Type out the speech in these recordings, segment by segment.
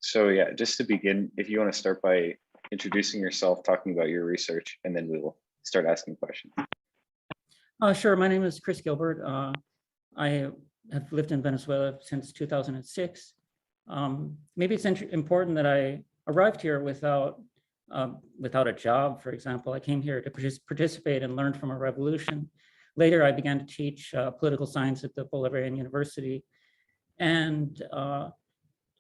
So yeah, just to begin, if you want to start by introducing yourself, talking about your research, and then we will start asking questions. Sure. My name is Chris Gilbert. I have lived in Venezuela since 2006. Maybe it's important that I arrived here without a job, for example. I came here to participate and learn from a revolution. Later, I began to teach political science at the Bolivarian University. And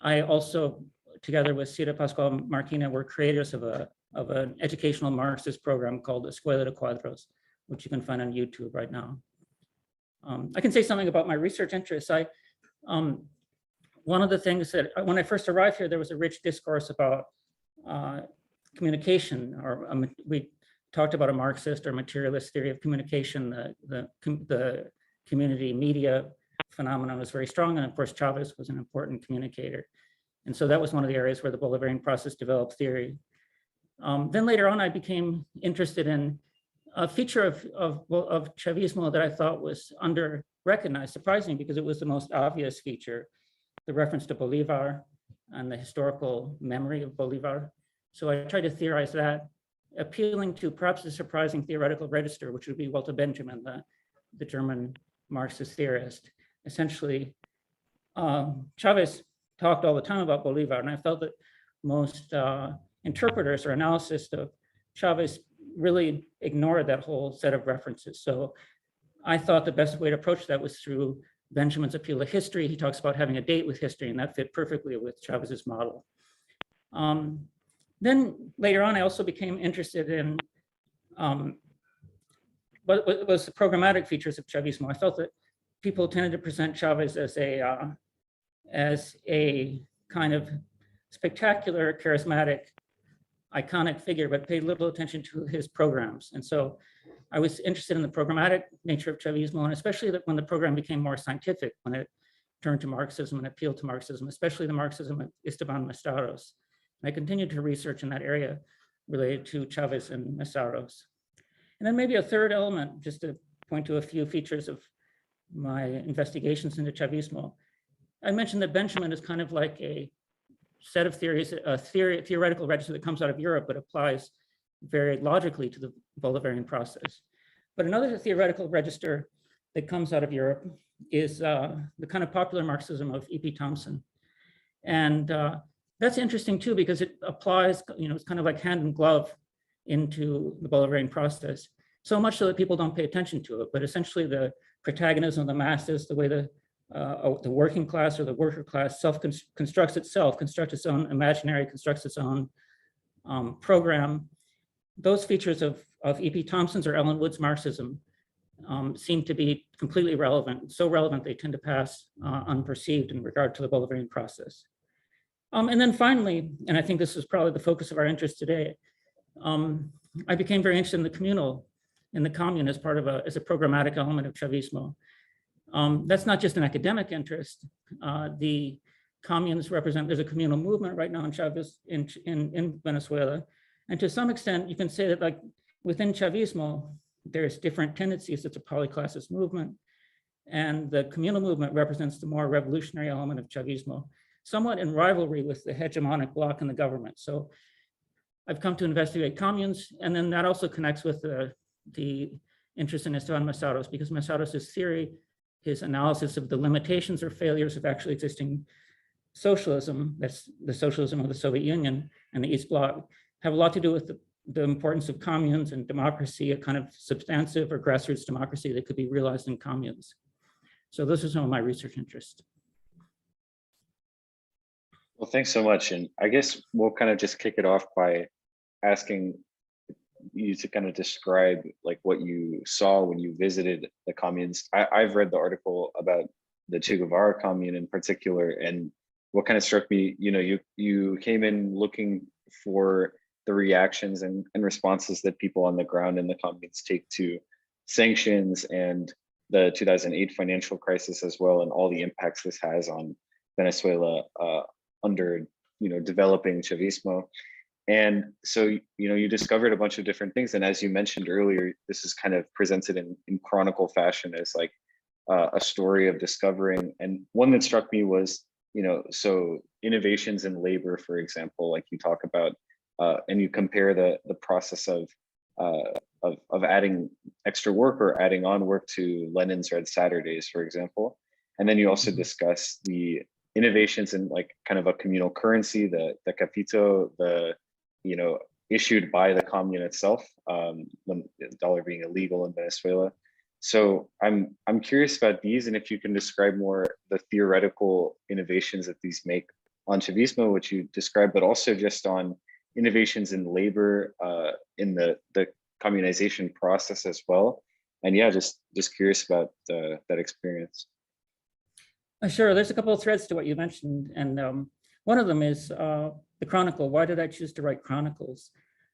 I also, together with Cira Pascual Marquina, were creators of an educational Marxist program called Escuela de Cuadros, which you can find on YouTube right now. I can say something about my research interests. One of the things that, when I first arrived here, there was a rich discourse about communication, or we talked about a Marxist or materialist theory of communication. The community media phenomenon was very strong, and of course, Chavez was an important communicator. And so that was one of the areas where the Bolivarian process developed theory. Then later on, I became interested in a feature of Chavismo that I thought was under-recognized, surprising, because it was the most obvious feature, the reference to Bolivar and the historical memory of Bolivar. So I tried to theorize that, appealing to perhaps a surprising theoretical register, which would be Walter Benjamin, the German Marxist theorist. Essentially, Chavez talked all the time about Bolivar, and I felt that most interpreters or analysts of Chavez really ignored that whole set of references. So I thought the best way to approach that was through Benjamin's appeal to history. He talks about having a date with history, and that fit perfectly with Chavez's model. Then later on, I also became interested in what was the programmatic features of Chavismo. I felt that people tended to present Chavez as a kind of spectacular, charismatic, iconic figure, but paid little attention to his programs. And so I was interested in the programmatic nature of Chavismo, and especially that when the program became more scientific, when it turned to Marxism and appealed to Marxism, especially the Marxism of Esteban Mestaros. And I continued to research in that area related to Chavez and Mestaros. And then maybe a third element, just to point to a few features of my investigations into Chavismo. I mentioned that Benjamin is kind of like a set of theories, a theoretical register that comes out of Europe, but applies very logically to the Bolivarian process. But another theoretical register that comes out of Europe is the kind of popular Marxism of E.P. Thompson. And that's interesting too, because it applies, it's kind of like hand in glove into the Bolivarian process, so much so that people don't pay attention to it. But essentially the protagonism of the masses, the way the working class or the worker class constructs its own imaginary, constructs its own program. Those features of E.P. Thompson's or Ellen Wood's Marxism seem to be completely relevant, so relevant they tend to pass unperceived in regard to the Bolivarian process. And then finally, and I think this is probably the focus of our interest today, I became very interested in the commune as as a programmatic element of Chavismo. That's not just an academic interest. The communes represent, there's a communal movement right now in Chavez, in Venezuela. And to some extent, you can say that like within Chavismo, there's different tendencies. It's a polyclassist movement. And the communal movement represents the more revolutionary element of Chavismo, somewhat in rivalry with the hegemonic bloc in the government. So I've come to investigate communes, and then that also connects with the interest in Esteban Mestaros, because Mestaros' theory, his analysis of the limitations or failures of actually existing socialism, that's the socialism of the Soviet Union and the East Bloc, have a lot to do with the importance of communes and democracy, a kind of substantive or grassroots democracy that could be realized in communes. So those are some of my research interests. Well, thanks so much. And I guess we'll kind of just kick it off by asking you to kind of describe like what you saw when you visited the communes. I've read the article about the Che Guevara commune in particular, and what kind of struck me, you came in looking for the reactions and responses that people on the ground in the communes take to sanctions and the 2008 financial crisis as well, and all the impacts this has on Venezuela under developing Chavismo. And so, you discovered a bunch of different things. And as you mentioned earlier, this is kind of presented in chronicle fashion as like a story of discovering. And one that struck me was so innovations in labor, for example, like you talk about, and you compare the process of adding extra work or adding on work to Lenin's Red Saturdays, for example. And then you also discuss the innovations in like kind of a communal currency, the capito, issued by the commune itself, when the dollar being illegal in Venezuela. So I'm curious about these, and if you can describe more the theoretical innovations that these make on Chavismo, which you described, but also just on innovations in labor, in the communization process as well. And yeah, just curious about that experience. Sure, there's a couple of threads to what you mentioned, and one of them is the Chronicle. Why did I choose to write Chronicles?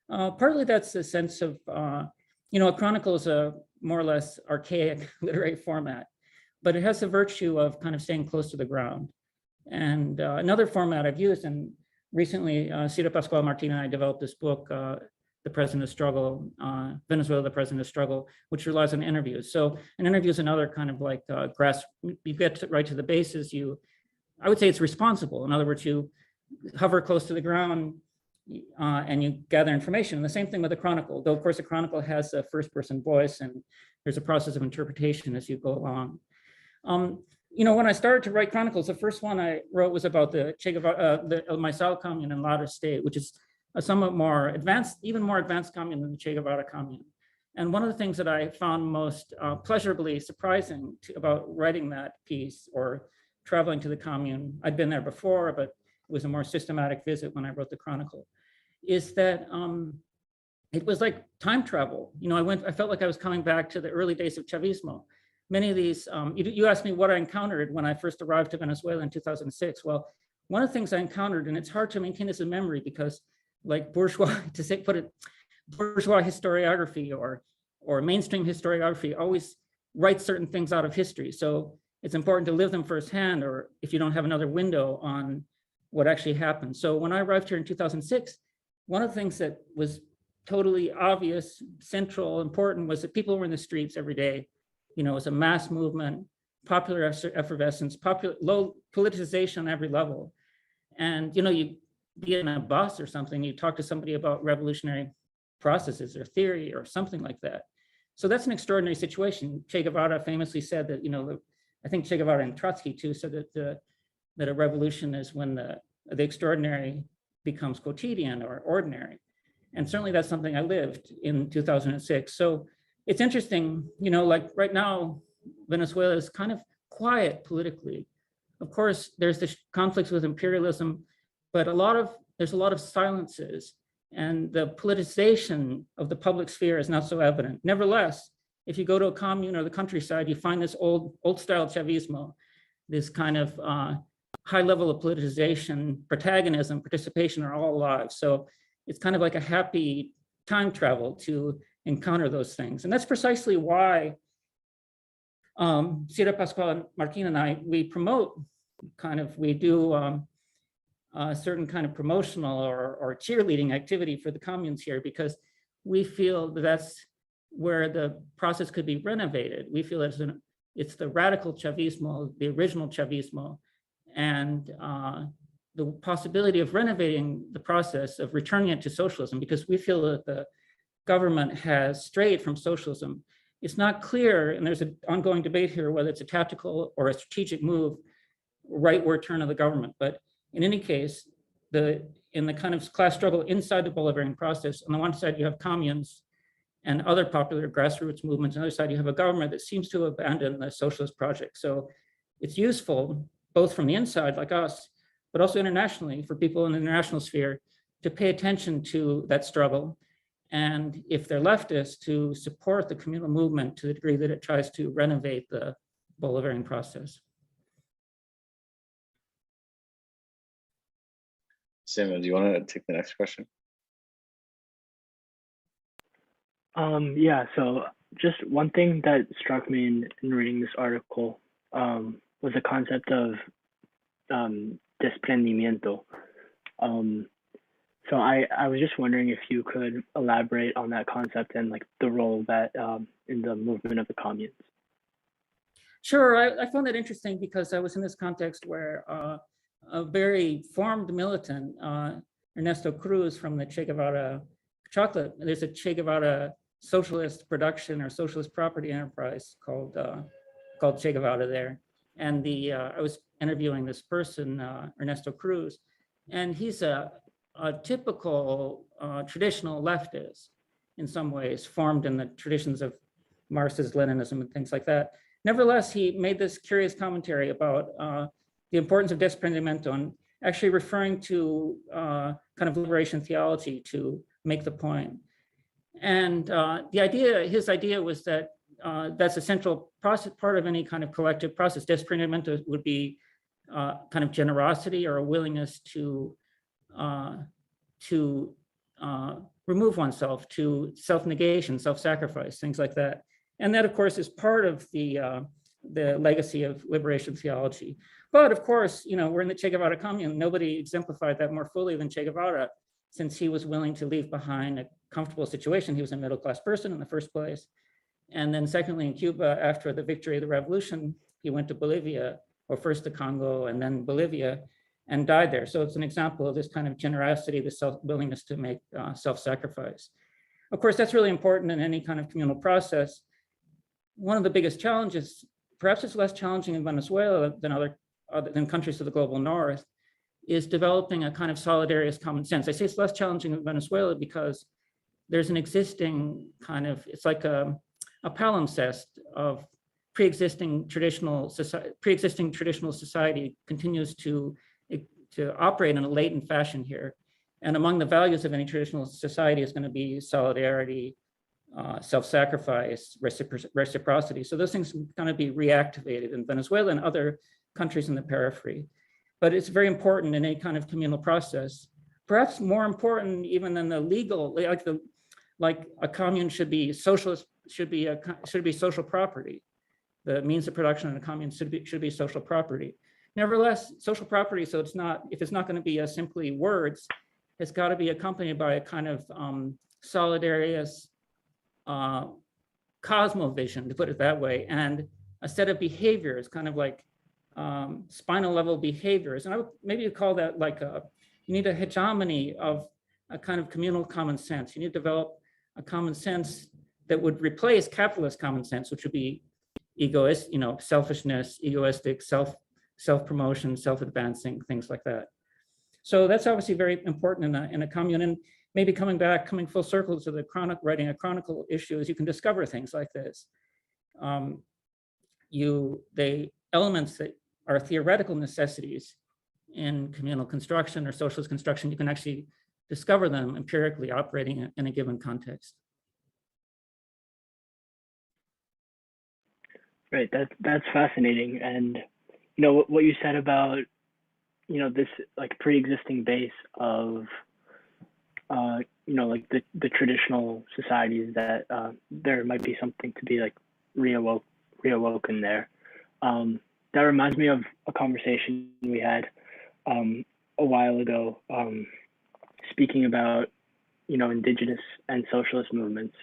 Partly that's a sense of, a chronicle is a more or less archaic literary format, but it has the virtue of kind of staying close to the ground. And another format I've used, and recently Ciro Pascual Martin and I developed this book, The President of Struggle, Venezuela, The President of Struggle, which relies on interviews. So an interview is another kind of like you get right to the basis. I would say it's responsible. In other words, you hover close to the ground and you gather information. And the same thing with the Chronicle, though of course the Chronicle has a first person voice and there's a process of interpretation as you go along. When I started to write Chronicles, the first one I wrote was about the Che Guevara, the El Maizal commune in Lara State, which is a somewhat more advanced, even more advanced commune than the Che Guevara commune. And one of the things that I found most pleasurably surprising about writing that piece or traveling to the commune, I'd been there before, but it was a more systematic visit when I wrote the Chronicle, is that it was like time travel. I felt like I was coming back to the early days of Chavismo. Many of these, you asked me what I encountered when I first arrived to Venezuela in 2006. Well, one of the things I encountered, and it's hard to maintain this in memory because like bourgeois historiography or mainstream historiography always writes certain things out of history. So it's important to live them firsthand, or if you don't have another window on what actually happened. So when I arrived here in 2006, one of the things that was totally obvious, central, important was that people were in the streets every day. It was a mass movement, popular effervescence, low politicization on every level. And you be in a bus or something, you talk to somebody about revolutionary processes or theory or something like that. So that's an extraordinary situation. Che Guevara famously said that, I think Che Guevara and Trotsky too said that a revolution is when the extraordinary becomes quotidian or ordinary. And certainly that's something I lived in 2006. So it's interesting, like right now, Venezuela is kind of quiet politically. Of course, there's the conflicts with imperialism, but there's a lot of silences, and the politicization of the public sphere is not so evident. Nevertheless, if you go to a commune or the countryside, you find this old style Chavismo, this kind of high level of politicization, protagonism, participation are all alive. So it's kind of like a happy time travel to encounter those things. And that's precisely why Ciro Pascual Martin and I, we do a certain kind of promotional or cheerleading activity for the communes here, because we feel that that's where the process could be renovated. We feel it's the radical Chavismo, the original Chavismo, and the possibility of renovating the process, of returning it to socialism, because we feel that the government has strayed from socialism. It's not clear, and there's an ongoing debate here, whether it's a tactical or a strategic move, rightward turn of the government. But in any case, in the kind of class struggle inside the Bolivarian process, on the one side you have communes and other popular grassroots movements. On the other side, you have a government that seems to abandon the socialist project. So it's useful, both from the inside, like us, but also internationally, for people in the international sphere to pay attention to that struggle. And if they're leftists, to support the communal movement to the degree that it tries to renovate the Bolivarian process. Samuel, do you want to take the next question? Yeah, so just one thing that struck me in reading this article was the concept of desprendimiento. So I was just wondering if you could elaborate on that concept and like the role that in the movement of the communes. Sure, I found that interesting because I was in this context where a very formed militant, Ernesto Cruz from the Che Guevara chocolate. There's a Che Guevara socialist production or socialist property enterprise called Che Guevara there. And I was interviewing this person, Ernesto Cruz, and he's a typical traditional leftist in some ways, formed in the traditions of Marxist Leninism and things like that. Nevertheless, he made this curious commentary about the importance of desprendimiento, and actually referring to kind of liberation theology to make the point. And his idea was that that's a central process, part of any kind of collective process. Desprendimiento would be kind of generosity or a willingness to remove oneself, to self-negation, self-sacrifice, things like that. And that, of course, is part of the legacy of liberation theology. But of course, we're in the Che Guevara commune. Nobody exemplified that more fully than Che Guevara, since he was willing to leave behind a comfortable situation. He was a middle-class person in the first place. And then secondly, in Cuba, after the victory of the revolution, he went to Bolivia, or first to Congo and then Bolivia, and died there. So it's an example of this kind of generosity, the willingness to make self-sacrifice. Of course, that's really important in any kind of communal process. One of the biggest challenges, perhaps it's less challenging in Venezuela than countries of the global north, is developing a kind of solidarious common sense. I say it's less challenging in Venezuela because there's an existing kind of, it's like a palimpsest of pre-existing traditional society continues to operate in a latent fashion here. And among the values of any traditional society is going to be solidarity, self-sacrifice, reciprocity. So those things can kind of be reactivated in Venezuela and other countries in the periphery. But it's very important in any kind of communal process, perhaps more important even than the legal, like a commune should be socialist, should be social property. The means of production in a commune should be social property. Nevertheless, social property, so it's not, if it's not going to be simply words, it's got to be accompanied by a kind of solidarious cosmovision, to put it that way, and a set of behaviors, kind of like spinal level behaviors. And I would maybe call that like you need a hegemony of a kind of communal common sense. You need to develop a common sense that would replace capitalist common sense, which would be egoist, selfishness, egoistic, self-promotion, self-advancing, things like that. So that's obviously very important in a commune. And maybe coming full circle to the writing a chronicle issue is you can discover things like this. The elements that are theoretical necessities in communal construction or socialist construction, you can actually discover them empirically operating in a given context. Right, that's fascinating. And what you said about this like pre-existing base of like the traditional societies, that there might be something to be like reawoken there. That reminds me of a conversation we had a while ago, speaking about indigenous and socialist movements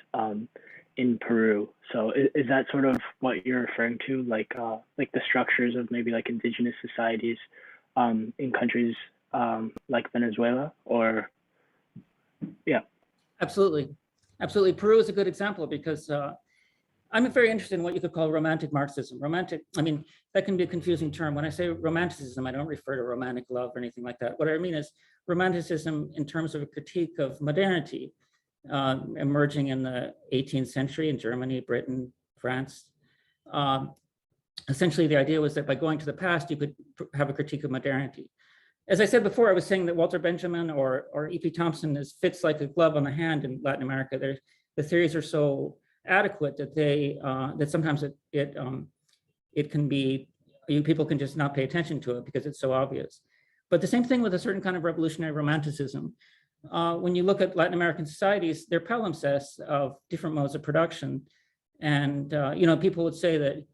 in Peru. So is that sort of what you're referring to, like the structures of maybe like indigenous societies in countries like Venezuela? Or yeah. Absolutely. Peru is a good example because I'm very interested in what you could call romantic Marxism. That can be a confusing term. When I say romanticism, I don't refer to romantic love or anything like that. What I mean is romanticism in terms of a critique of modernity, emerging in the 18th century in Germany, Britain, France. Essentially, the idea was that by going to the past, you could have a critique of modernity. As I said before, I was saying that Walter Benjamin or E.P. Thompson fits like a glove on the hand in Latin America. The theories are so adequate that that sometimes it can be, people can just not pay attention to it because it's so obvious. But the same thing with a certain kind of revolutionary romanticism. When you look at Latin American societies, they're palimpsests of different modes of production. And people would say that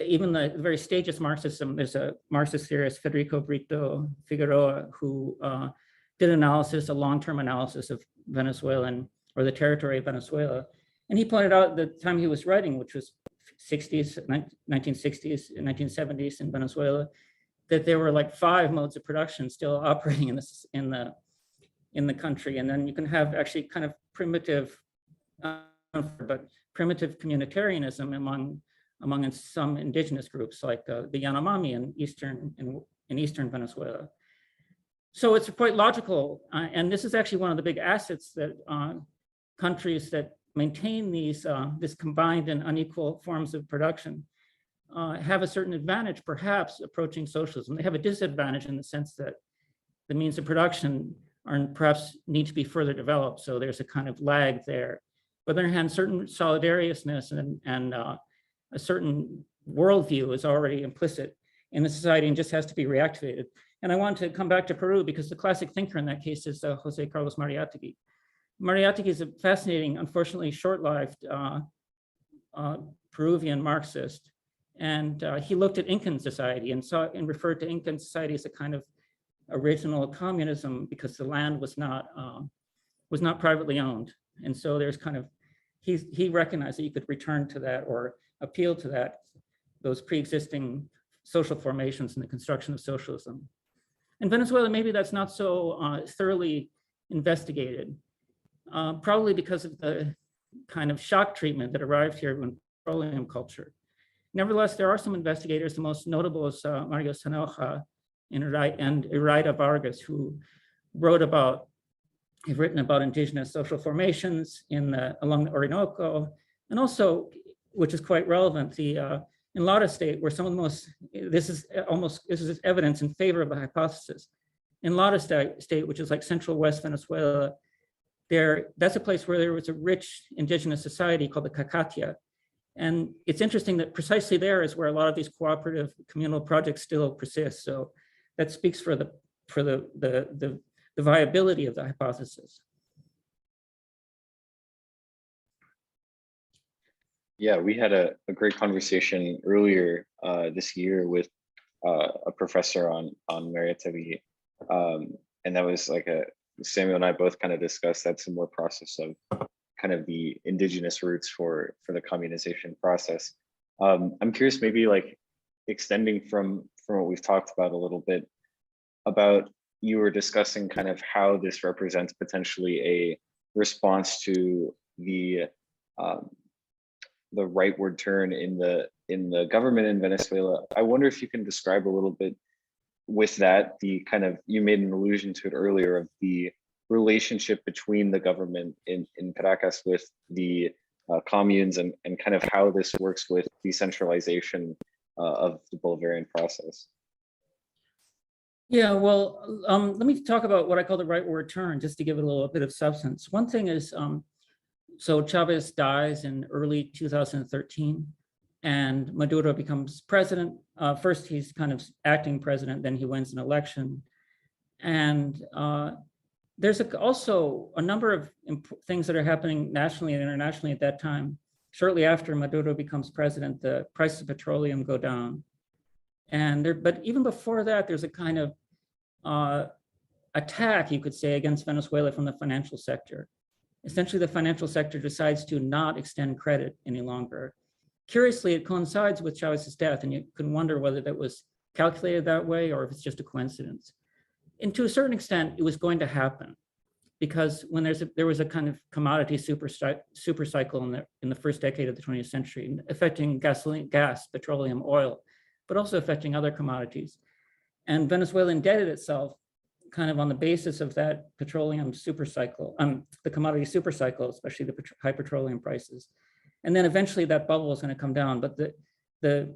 even the very stages Marxism, there's a Marxist theorist, Federico Brito Figueroa, who did a long-term analysis of Venezuelan, or the territory of Venezuela. And he pointed out the time he was writing, which was 1960s and 1970s in Venezuela, that there were like 5 modes of production still operating in the country. And then you can have actually kind of primitive, but primitive communitarianism among some indigenous groups like the Yanomami in eastern Venezuela. So it's quite logical, and this is actually one of the big assets that countries that maintain this combined and unequal forms of production have a certain advantage, perhaps approaching socialism. They have a disadvantage in the sense that the means of production perhaps need to be further developed. So there's a kind of lag there. But on the other hand, certain solidariousness and a certain worldview is already implicit in the society and just has to be reactivated. And I want to come back to Peru because the classic thinker in that case is Jose Carlos Mariátegui. Mariátegui is a fascinating, unfortunately short-lived Peruvian Marxist. And he looked at Incan society and referred to Incan society as a kind of original communism because the land was not privately owned. And so there's kind of, he recognized that you could return to that or appeal to those pre-existing social formations in the construction of socialism. In Venezuela, maybe that's not so thoroughly investigated, probably because of the kind of shock treatment that arrived here when petroleum culture. Nevertheless, there are some investigators. The most notable is Mario Sanoja and Iraida Vargas, who have written about indigenous social formations along the Orinoco, and also, which is quite relevant, in Lara State, where some of the most, this is evidence in favor of the hypothesis. In Lara State, which is like central West Venezuela, that's a place where there was a rich indigenous society called the Cacatia. And it's interesting that precisely there is where a lot of these cooperative communal projects still persist. So that speaks for the viability of the hypothesis. Yeah, we had a great conversation earlier this year with a professor on Mariátegui, and that was like Samuel and I both kind of discussed that similar process of kind of the indigenous roots for the communization process. I'm curious, maybe like extending from what we've talked about a little bit, about you were discussing kind of how this represents potentially a response to the rightward turn in the government in Venezuela. I wonder if you can describe a little bit with that, the kind of, you made an allusion to it earlier, of the relationship between the government in Caracas with the communes and kind of how this works with decentralization of the Bolivarian process. Yeah, well, let me talk about what I call the rightward turn, just to give it a little bit of substance. One thing is, so Chavez dies in early 2013, and Maduro becomes president. First, he's kind of acting president, then he wins an election. And there's also a number of things that are happening nationally and internationally at that time. Shortly after Maduro becomes president, the prices of petroleum go down. But even before that, there's a kind of attack, you could say, against Venezuela from the financial sector. Essentially, the financial sector decides to not extend credit any longer. Curiously, it coincides with Chavez's death, and you can wonder whether that was calculated that way or if it's just a coincidence. And to a certain extent, it was going to happen, because when there was a kind of commodity super cycle in the first decade of the 20th century, affecting gasoline, gas, petroleum, oil, but also affecting other commodities. And Venezuela indebted itself kind of on the basis of that petroleum super cycle, the commodity super cycle, especially the high petroleum prices. And then eventually that bubble is going to come down, but the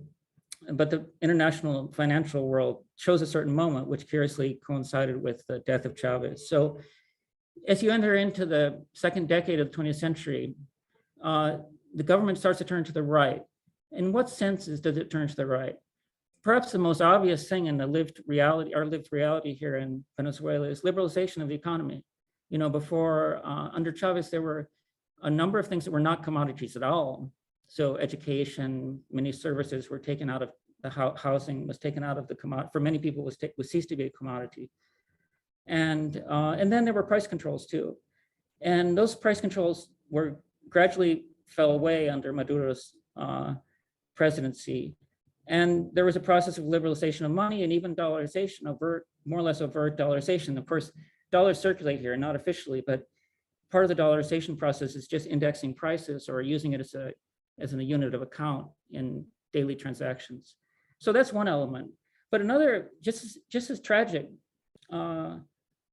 international financial world chose a certain moment, which curiously coincided with the death of Chavez. So as you enter into the second decade of the 20th century, the government starts to turn to the right. In what senses does it turn to the right? Perhaps the most obvious thing in our lived reality here in Venezuela is liberalization of the economy. You know, before, under Chavez, there were a number of things that were not commodities at all. So education, many services were taken out of the housing, was taken out of the commodity. For many people, was ceased to be a commodity. And then there were price controls too. And those price controls gradually fell away under Maduro's presidency. And there was a process of liberalization of money and even dollarization, more or less overt dollarization. Of course, dollars circulate here, not officially, but part of the dollarization process is just indexing prices or using it as a unit of account in daily transactions. So that's one element. But another, just as tragic,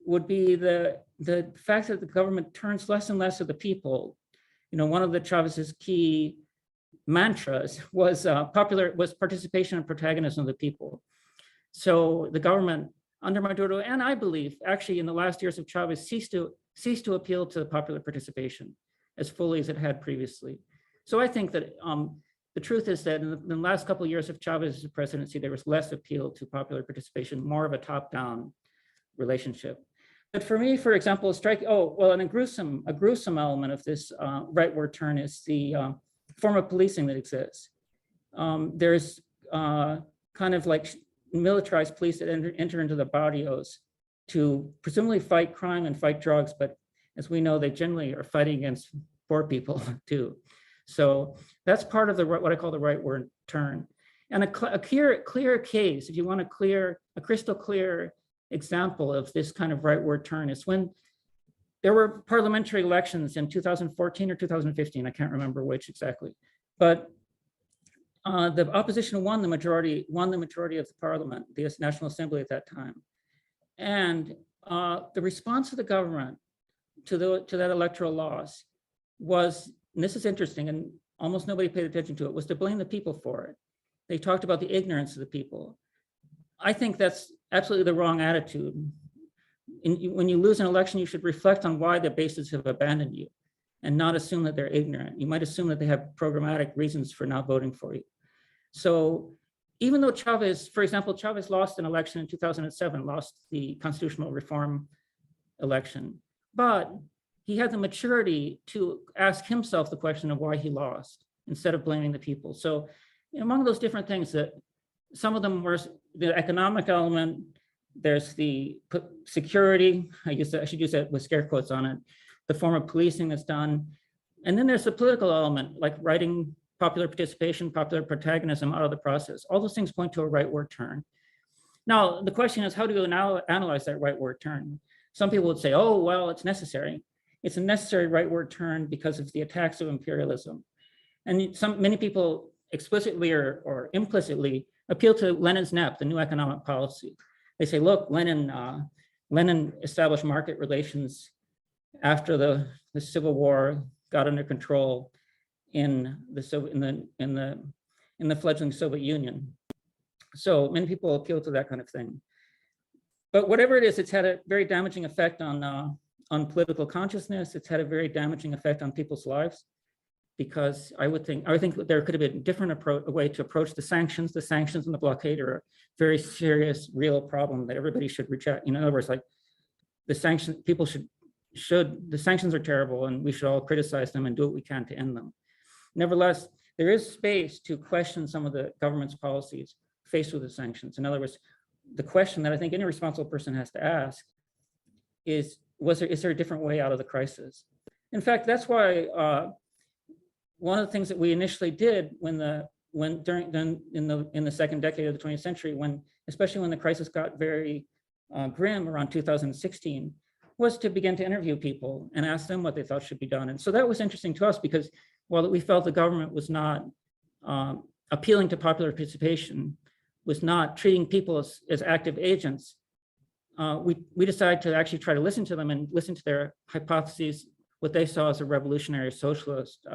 would be the fact that the government turns less and less of the people. You know, one of the Chavez's key mantras was participation and protagonism of the people. So the government under Maduro, and I believe actually in the last years of Chavez, ceased to appeal to popular participation as fully as it had previously. So I think that the truth is that in the last couple of years of Chavez's presidency, there was less appeal to popular participation, more of a top-down relationship. But for me, for example, and a gruesome element of this rightward turn is the form of policing that exists. There's kind of like militarized police that enter into the barrios to presumably fight crime and fight drugs, but as we know, they generally are fighting against poor people too. So that's part of what I call the rightward turn. And a clear case, if you want a crystal clear example of this kind of rightward turn, is when there were parliamentary elections in 2014 or 2015, I can't remember which exactly, but the opposition won the majority of the parliament, the National Assembly at that time. And the response of the government to that electoral loss was, and this is interesting, and almost nobody paid attention to it, was to blame the people for it. They talked about the ignorance of the people. I think that's absolutely the wrong attitude. When you lose an election, you should reflect on why the bases have abandoned you and not assume that they're ignorant. You might assume that they have programmatic reasons for not voting for you. So even though Chavez, for example, Chavez lost an election in 2007, lost the constitutional reform election, but he had the maturity to ask himself the question of why he lost instead of blaming the people. So among those different things, that some of them were the economic element, there's the security, I guess I should use that with scare quotes on it, the form of policing that's done. And then there's the political element, like writing popular participation, popular protagonism out of the process. All those things point to a rightward turn. Now, the question is, how do you now analyze that rightward turn? Some people would say, oh, well, it's necessary. It's a necessary rightward turn because of the attacks of imperialism. And many people explicitly or implicitly appeal to Lenin's NEP, the new economic policy. They say, look, Lenin established market relations after the Civil War got under control in the fledgling Soviet Union. So many people appeal to that kind of thing. But whatever it is, it's had a very damaging effect on political consciousness. It's had a very damaging effect on people's lives, because I would think that there could have been a different way to approach the sanctions. The sanctions and the blockade are a very serious, real problem that everybody should reject. In other words, like the sanctions, the sanctions are terrible, and we should all criticize them and do what we can to end them. Nevertheless, there is space to question some of the government's policies faced with the sanctions. In other words, the question that I think any responsible person has to ask is there a different way out of the crisis? In fact, that's why one of the things that we initially did in the second decade of the 20th century, especially when the crisis got very grim around 2016, was to begin to interview people and ask them what they thought should be done. And so that was interesting to us, because while we felt the government was not appealing to popular participation, was not treating people as active agents, we decided to actually try to listen to them and listen to their hypotheses, what they saw as a revolutionary socialist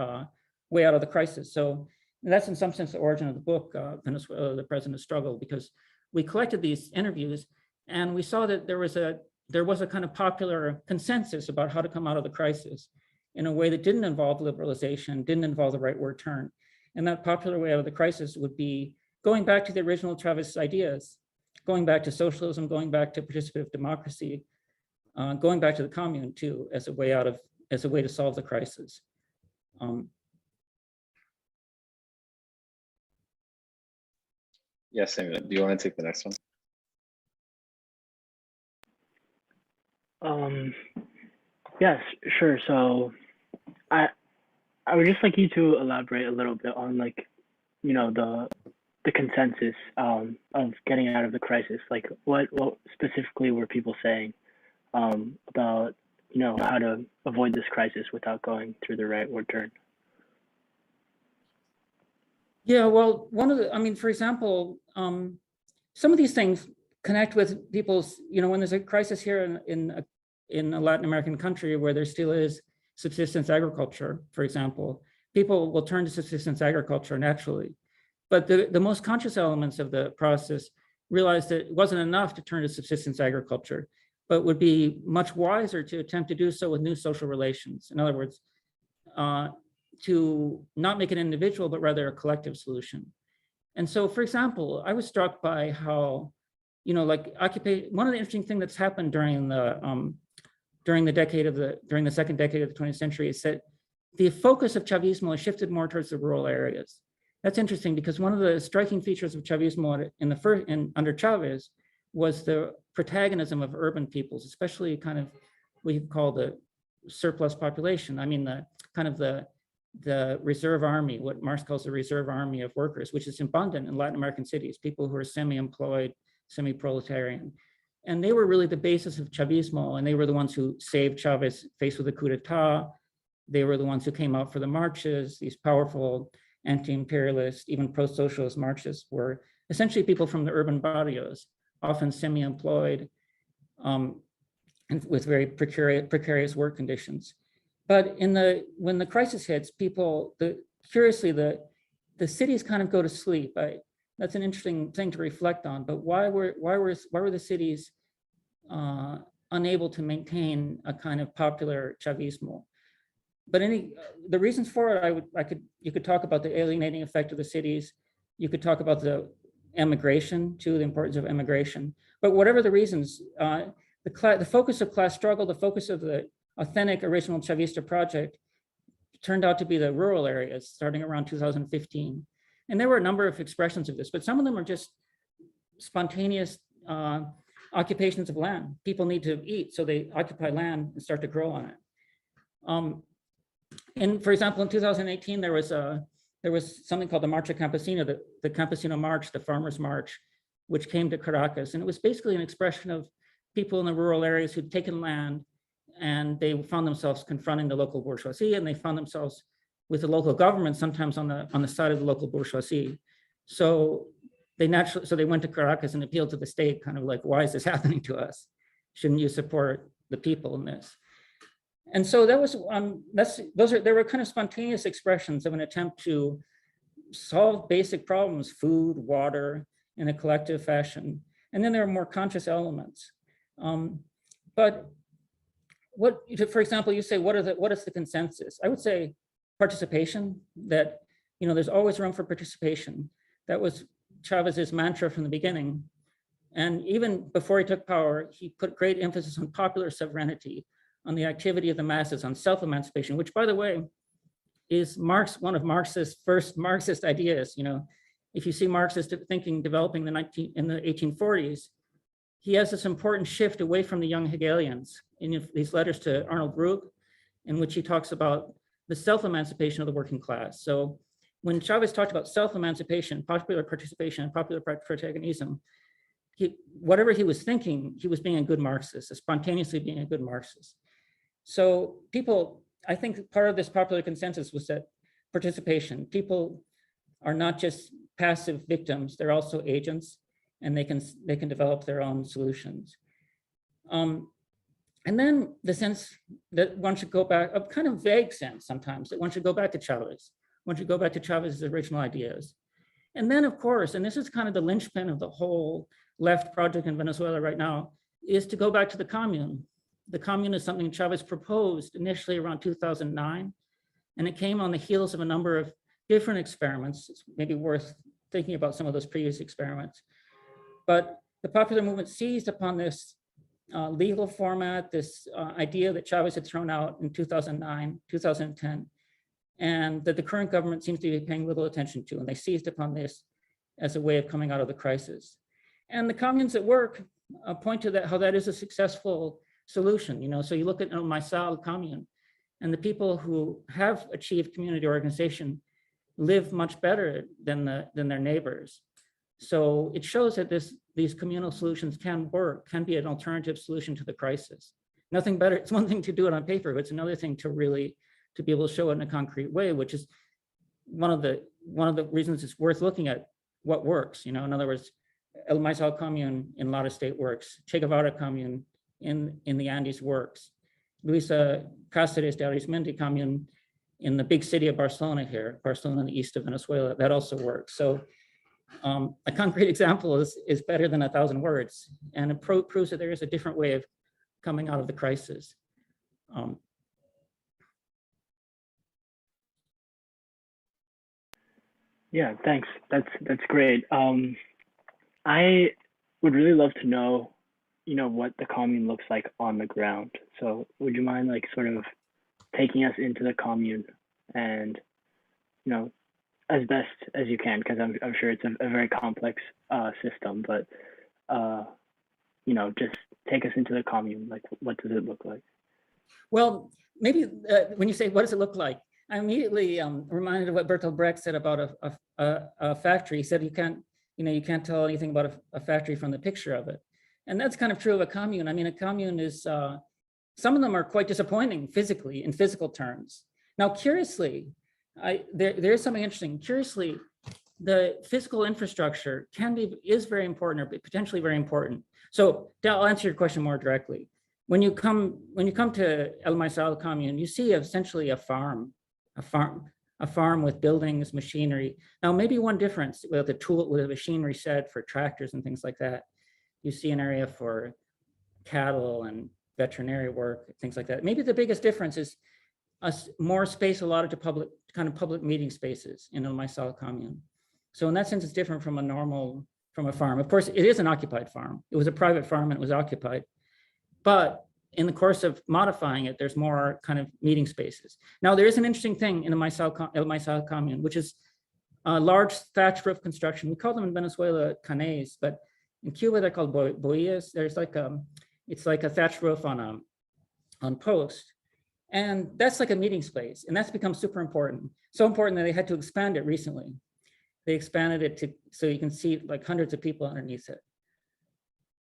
way out of the crisis. So that's in some sense the origin of the book, Venezuela, the President's Struggle, because we collected these interviews and we saw that there was a kind of popular consensus about how to come out of the crisis in a way that didn't involve liberalization, didn't involve the rightward turn. And that popular way out of the crisis would be going back to the original Chavez ideas, going back to socialism, going back to participative democracy, going back to the commune too, as a way to solve the crisis. Yes, Samuel, do you want to take the next one? Yes, sure. So I would just like you to elaborate a little bit on, like, you know, the consensus of getting out of the crisis? Like, what specifically were people saying about, you know, how to avoid this crisis without going through the rightward turn? Yeah, well, I mean, for example, some of these things connect with people's, you know, when there's a crisis here in a Latin American country where there still is subsistence agriculture, for example, people will turn to subsistence agriculture naturally. But the most conscious elements of the process realized that it wasn't enough to turn to subsistence agriculture, but would be much wiser to attempt to do so with new social relations. In other words, to not make an individual, but rather a collective solution. And so, for example, I was struck by how, you know, like one of the interesting things that's happened during the second decade of the 20th century is that the focus of Chavismo has shifted more towards the rural areas. That's interesting because one of the striking features of Chavismo under Chavez was the protagonism of urban peoples, especially kind of what you call the surplus population. I mean, the reserve army, what Marx calls the reserve army of workers, which is abundant in Latin American cities, people who are semi-employed, semi-proletarian. And they were really the basis of Chavismo, and they were the ones who saved Chavez faced with a coup d'etat. They were the ones who came out for the marches. These powerful anti-imperialist, even pro-socialist marches were essentially people from the urban barrios, often semi-employed, and with very precarious work conditions. But when the crisis hits, curiously, the cities kind of go to sleep. That's an interesting thing to reflect on. But why were the cities unable to maintain a kind of popular Chavismo? But the reasons for it, you could talk about the alienating effect of the cities. You could talk about the emigration too, the importance of emigration. But whatever the reasons, the focus of class struggle, the focus of the authentic original Chavista project turned out to be the rural areas starting around 2015. And there were a number of expressions of this, but some of them are just spontaneous occupations of land. People need to eat, so they occupy land and start to grow on it. And for example, in 2018, there was something called the Marcha Campesina, the Campesino March, the Farmers March, which came to Caracas. And it was basically an expression of people in the rural areas who'd taken land and they found themselves confronting the local bourgeoisie, and they found themselves with the local government, sometimes on the side of the local bourgeoisie. So they went to Caracas and appealed to the state, kind of like, why is this happening to us? Shouldn't you support the people in this? And so there were kind of spontaneous expressions of an attempt to solve basic problems, food, water, in a collective fashion. And then there are more conscious elements. But for example, you say, what is the consensus? I would say participation, that, you know, there's always room for participation. That was Chavez's mantra from the beginning. And even before he took power, he put great emphasis on popular sovereignty, on the activity of the masses, on self-emancipation, which, by the way, is one of Marx's first Marxist ideas. You know, if you see Marxist thinking developing in the 1840s, he has this important shift away from the young Hegelians in these letters to Arnold Ruge, in which he talks about the self-emancipation of the working class. So when Chavez talked about self-emancipation, popular participation, and popular protagonism, whatever he was thinking, he was being a good Marxist, spontaneously being a good Marxist. So I think part of this popular consensus was that participation, people are not just passive victims, they're also agents, and they can develop their own solutions. And then the sense that one should go back, a kind of vague sense sometimes, that one should go back to Chavez. One should go back to Chavez's original ideas. And then, of course, and this is kind of the linchpin of the whole left project in Venezuela right now, is to go back to the commune. The commune is something Chavez proposed initially around 2009, and it came on the heels of a number of different experiments. It's maybe worth thinking about some of those previous experiments. But the popular movement seized upon this legal format, this idea that Chavez had thrown out in 2009, 2010, and that the current government seems to be paying little attention to. And they seized upon this as a way of coming out of the crisis. And the communes at work point to that, how that is a successful solution. You know, so you look at Maizal commune, and the people who have achieved community organization live much better than their neighbors. So it shows that these communal solutions can work, can be an alternative solution to the crisis. Nothing better. It's one thing to do it on paper, but it's another thing to really to be able to show it in a concrete way, which is one of the reasons it's worth looking at what works. In other words, El Maizal commune in Lara State works. Che Guevara commune in the Andes works. Luisa Cáceres de Arizmendi commune in the big city of Barcelona here, Barcelona in the east of Venezuela, that also works. So a concrete example is better than 1,000 words, and it proves that there is a different way of coming out of the crisis. Yeah, thanks. That's great. I would really love to know, what the commune looks like on the ground. So would you mind like sort of taking us into the commune and, as best as you can, because I'm sure it's a very complex system, but just take us into the commune. Like, what does it look like? Well, maybe when you say, what does it look like? I'm immediately reminded of what Bertolt Brecht said about a factory. He said, you can't tell anything about a factory from the picture of it. And that's kind of true of a commune. I mean, a commune is, some of them are quite disappointing physically, in physical terms. Now, curiously, there is something interesting. Curiously, the physical infrastructure is very important, or potentially very important. So I'll answer your question more directly. When you come to El Maizal commune, you see essentially a farm with buildings, machinery. Now, maybe one difference with a machinery shed for tractors and things like that. You see an area for cattle and veterinary work, things like that. Maybe the biggest difference is more space allotted to public meeting spaces in El Maizal commune. So in that sense, it's different from a farm. Of course, it is an occupied farm. It was a private farm and it was occupied. But in the course of modifying it, there's more kind of meeting spaces. Now, there is an interesting thing in the El Maizal commune, which is a large thatch roof construction. We call them in Venezuela canés, but in Cuba they're called bohías. There's it's like a thatch roof on post, and that's like a meeting space, and that's become super important. So important that they had to expand it recently. They expanded it so you can see like hundreds of people underneath it.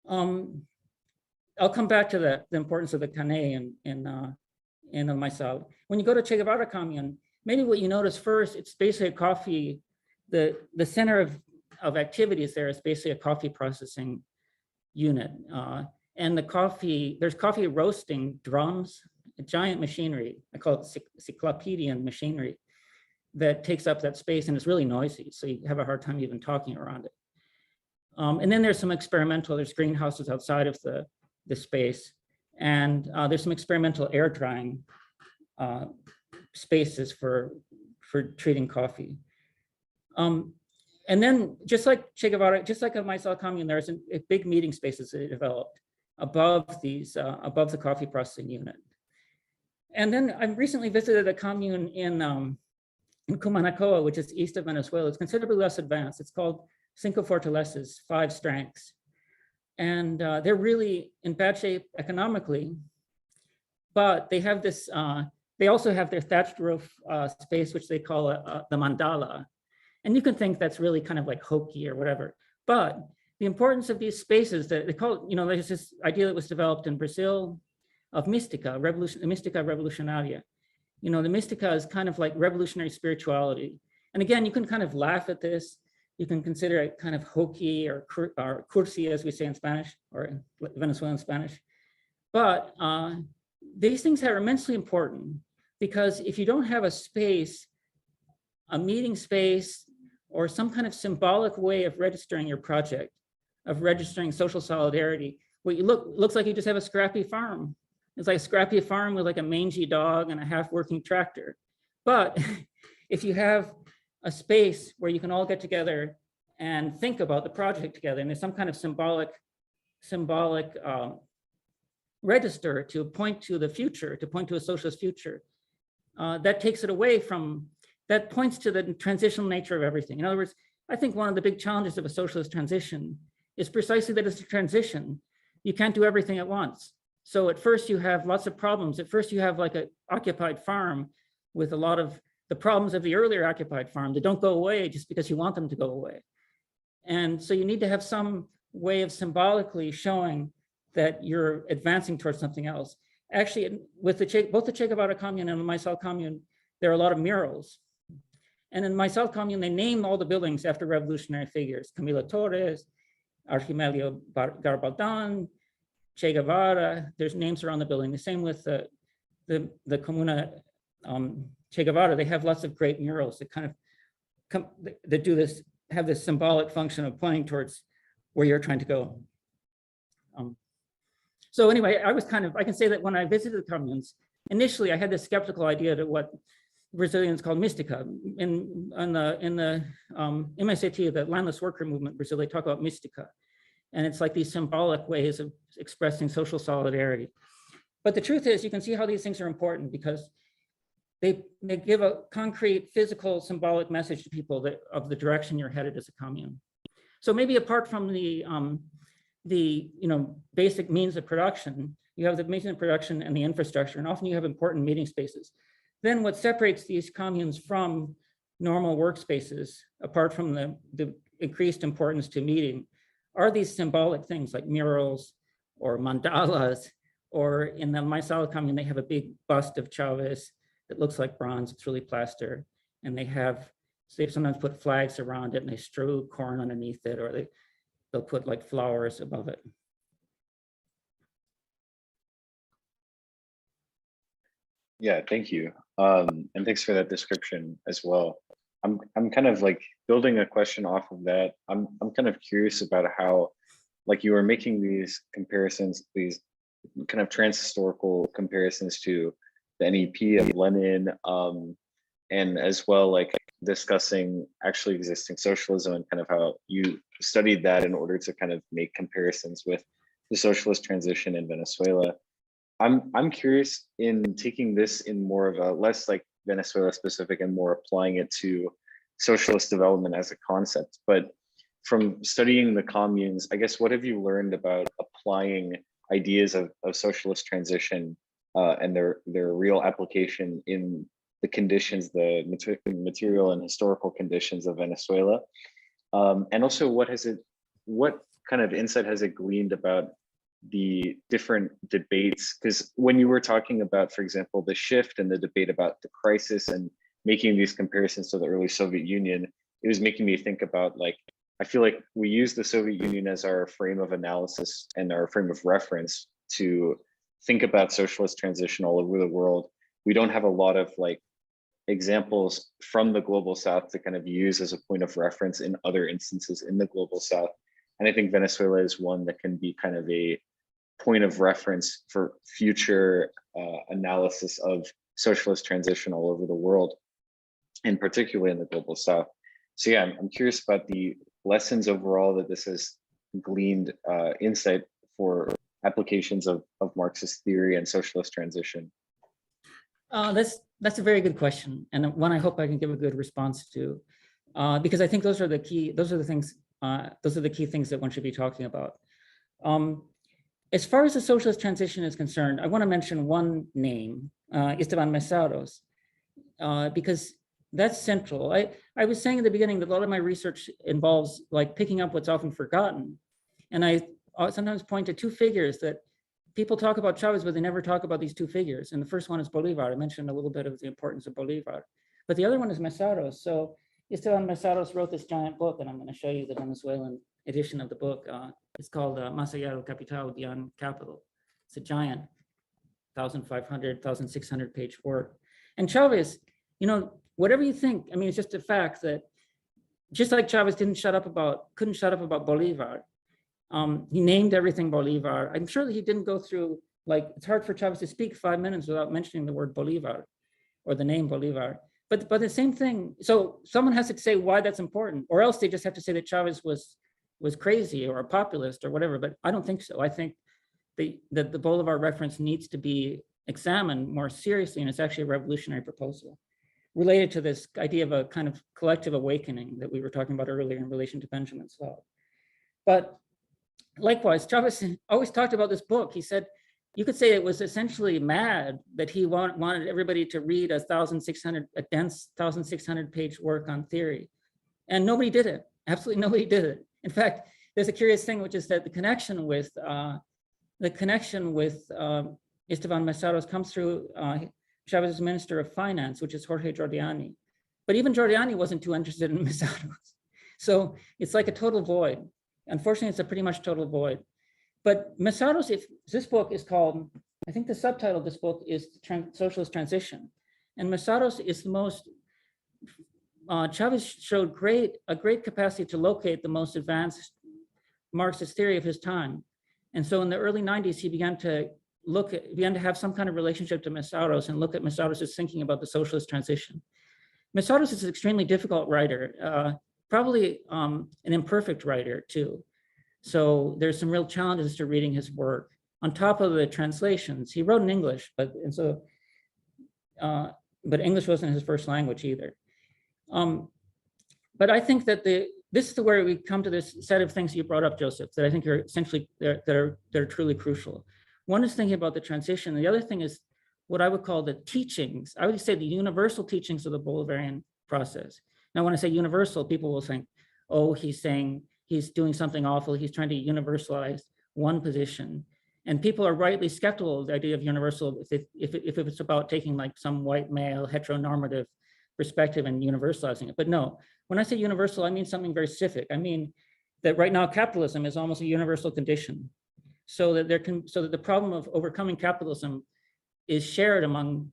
I'll come back to the importance of the cané in El Maizal. When you go to Che Guevara commune, maybe what you notice first, it's basically a coffee, the center of activities there is basically a coffee processing unit. And there's coffee roasting drums, a giant machinery, I call it cyclopedian machinery, that takes up that space, and it's really noisy, so you have a hard time even talking around it. And then there's there's greenhouses outside of the space, and there's some experimental air drying spaces for treating coffee. And then just like Che Guevara, just like El Maizal commune, there's a big meeting spaces that developed above the coffee processing unit. And then I recently visited a commune in Cumanacoa, which is east of Venezuela. It's considerably less advanced. It's called Cinco Fortalezas, 5 strengths. And they're really in bad shape economically, but they have this, they also have their thatched roof space, which they call the mandala. And you can think that's really kind of like hokey or whatever, but the importance of these spaces that they call, there's this idea that was developed in Brazil of Mística, Mística Revolucionaria. The Mística is kind of like revolutionary spirituality. And again, you can kind of laugh at this. You can consider it kind of hokey or cursi, as we say in Spanish, or in Venezuelan Spanish. But these things are immensely important, because if you don't have a space, a meeting space, or some kind of symbolic way of registering your project, of registering social solidarity, what looks like you just have a scrappy farm. It's like a scrappy farm with like a mangy dog and a half-working tractor. But if you have a space where you can all get together and think about the project together, and there's some kind of symbolic register to point to the future, to point to a socialist future, that takes it away from, that points to the transitional nature of everything. In other words, I think one of the big challenges of a socialist transition is precisely that it's a transition. You can't do everything at once. So at first you have lots of problems. At first you have like an occupied farm with a lot of the problems of the earlier occupied farm that don't go away just because you want them to go away. And so you need to have some way of symbolically showing that you're advancing towards something else. Actually, with both the Che Guevara commune and the Maizal commune, there are a lot of murals. And in the Maizal commune, they name all the buildings after revolutionary figures: Camilo Torres, Archimelio Garbaldon, Che Guevara. There's names around the building. The same with the Comuna Che Guevara. They have lots of great murals that kind of that do this, have this symbolic function of pointing towards where you're trying to go. So anyway, I can say that when I visited the communes, initially I had this skeptical idea to what Brazilians call mystica. In the MSAT, the landless worker movement in Brazil, they talk about mystica. And it's like these symbolic ways of expressing social solidarity. But the truth is, you can see how these things are important because they give a concrete, physical, symbolic message to people of the direction you're headed as a commune. So maybe apart from the basic means of production, you have the means of production and the infrastructure, and often you have important meeting spaces. Then what separates these communes from normal workspaces, apart from the increased importance to meeting, are these symbolic things like murals or mandalas, or in the Maizal commune, they have a big bust of Chavez that looks like bronze. It's really plaster. And they sometimes put flags around it and they strew corn underneath it, or they'll put like flowers above it. Yeah, thank you. And thanks for that description as well. I'm kind of like building a question off of that. I'm kind of curious about how, like, you were making these comparisons, these kind of trans-historical comparisons to the NEP of Lenin, and as well, like, discussing actually existing socialism and kind of how you studied that in order to kind of make comparisons with the socialist transition in Venezuela. I'm curious, in taking this in more of a less like Venezuela specific and more applying it to socialist development as a concept. But from studying the communes, I guess, what have you learned about applying ideas of socialist transition and their real application in the conditions, the material and historical conditions of Venezuela? And also, what kind of insight has it gleaned about the different debates? Because when you were talking about, for example, the shift and the debate about the crisis and making these comparisons to the early Soviet Union, it was making me think about, like, I feel like we use the Soviet Union as our frame of analysis and our frame of reference to think about socialist transition all over the world. We don't have a lot of like examples from the global South to kind of use as a point of reference in other instances in the global South. And I think Venezuela is one that can be kind of a point of reference for future analysis of socialist transition all over the world, and particularly in the global South. So yeah, I'm curious about the lessons overall that this has gleaned insight for applications of Marxist theory and socialist transition. That's a very good question, and one I hope I can give a good response to, because I think those are the key things that one should be talking about. As far as the socialist transition is concerned, I want to mention one name, Esteban Mesaros, because that's central. I was saying in the beginning that a lot of my research involves like picking up what's often forgotten. And I sometimes point to two figures that people talk about Chavez, but they never talk about these two figures. And the first one is Bolivar. I mentioned a little bit of the importance of Bolivar, but the other one is Mesaros. So Esteban Mesaros wrote this giant book, and I'm going to show you the Venezuelan edition of the book. It's called Más allá del capital, Beyond Capital. It's a giant 1,500, 1,600 page work. And Chavez, whatever you think, I mean, it's just a fact that just like Chavez couldn't shut up about Bolivar, he named everything Bolivar. I'm sure that he didn't go through, like, it's hard for Chavez to speak 5 minutes without mentioning the word Bolivar or the name Bolivar. But the same thing, so someone has to say why that's important, or else they just have to say that Chavez was crazy or a populist or whatever, but I don't think so. I think that the Bolivar reference needs to be examined more seriously, and it's actually a revolutionary proposal related to this idea of a kind of collective awakening that we were talking about earlier in relation to Benjamin's law. But likewise, Chavez always talked about this book. He said, you could say it was essentially mad that he wanted everybody to read a dense 1,600 page work on theory. And nobody did it. Absolutely nobody did it. In fact, there's a curious thing, which is that the connection with Esteban Mesaros comes through Chavez's Minister of Finance, which is Jorge Giordiani. But even Giordiani wasn't too interested in Mesaros. So it's like a total void. Unfortunately, it's a pretty much total void. But Mesaros, if this book is called, I think the subtitle of this book is Socialist Transition. And Mesaros is the most, Chavez showed a great capacity to locate the most advanced Marxist theory of his time. And so in the early 90s, he began to have some kind of relationship to Mesaros and look at Mesaros' thinking about the socialist transition. Mesaros is an extremely difficult writer, probably an imperfect writer too. So there's some real challenges to reading his work. On top of the translations, he wrote in English, but English wasn't his first language either. But I think that this is where we come to this set of things you brought up, Joseph, that I think are essentially that are truly crucial. One is thinking about the transition. The other thing is what I would call the teachings. I would say the universal teachings of the Bolivarian process. Now, when I say universal, people will think, oh, he's saying he's doing something awful. He's trying to universalize one position. And people are rightly skeptical of the idea of universal if it's about taking like some white male heteronormative perspective and universalizing it. But no, when I say universal, I mean something very specific. I mean that right now capitalism is almost a universal condition, so that the problem of overcoming capitalism is shared among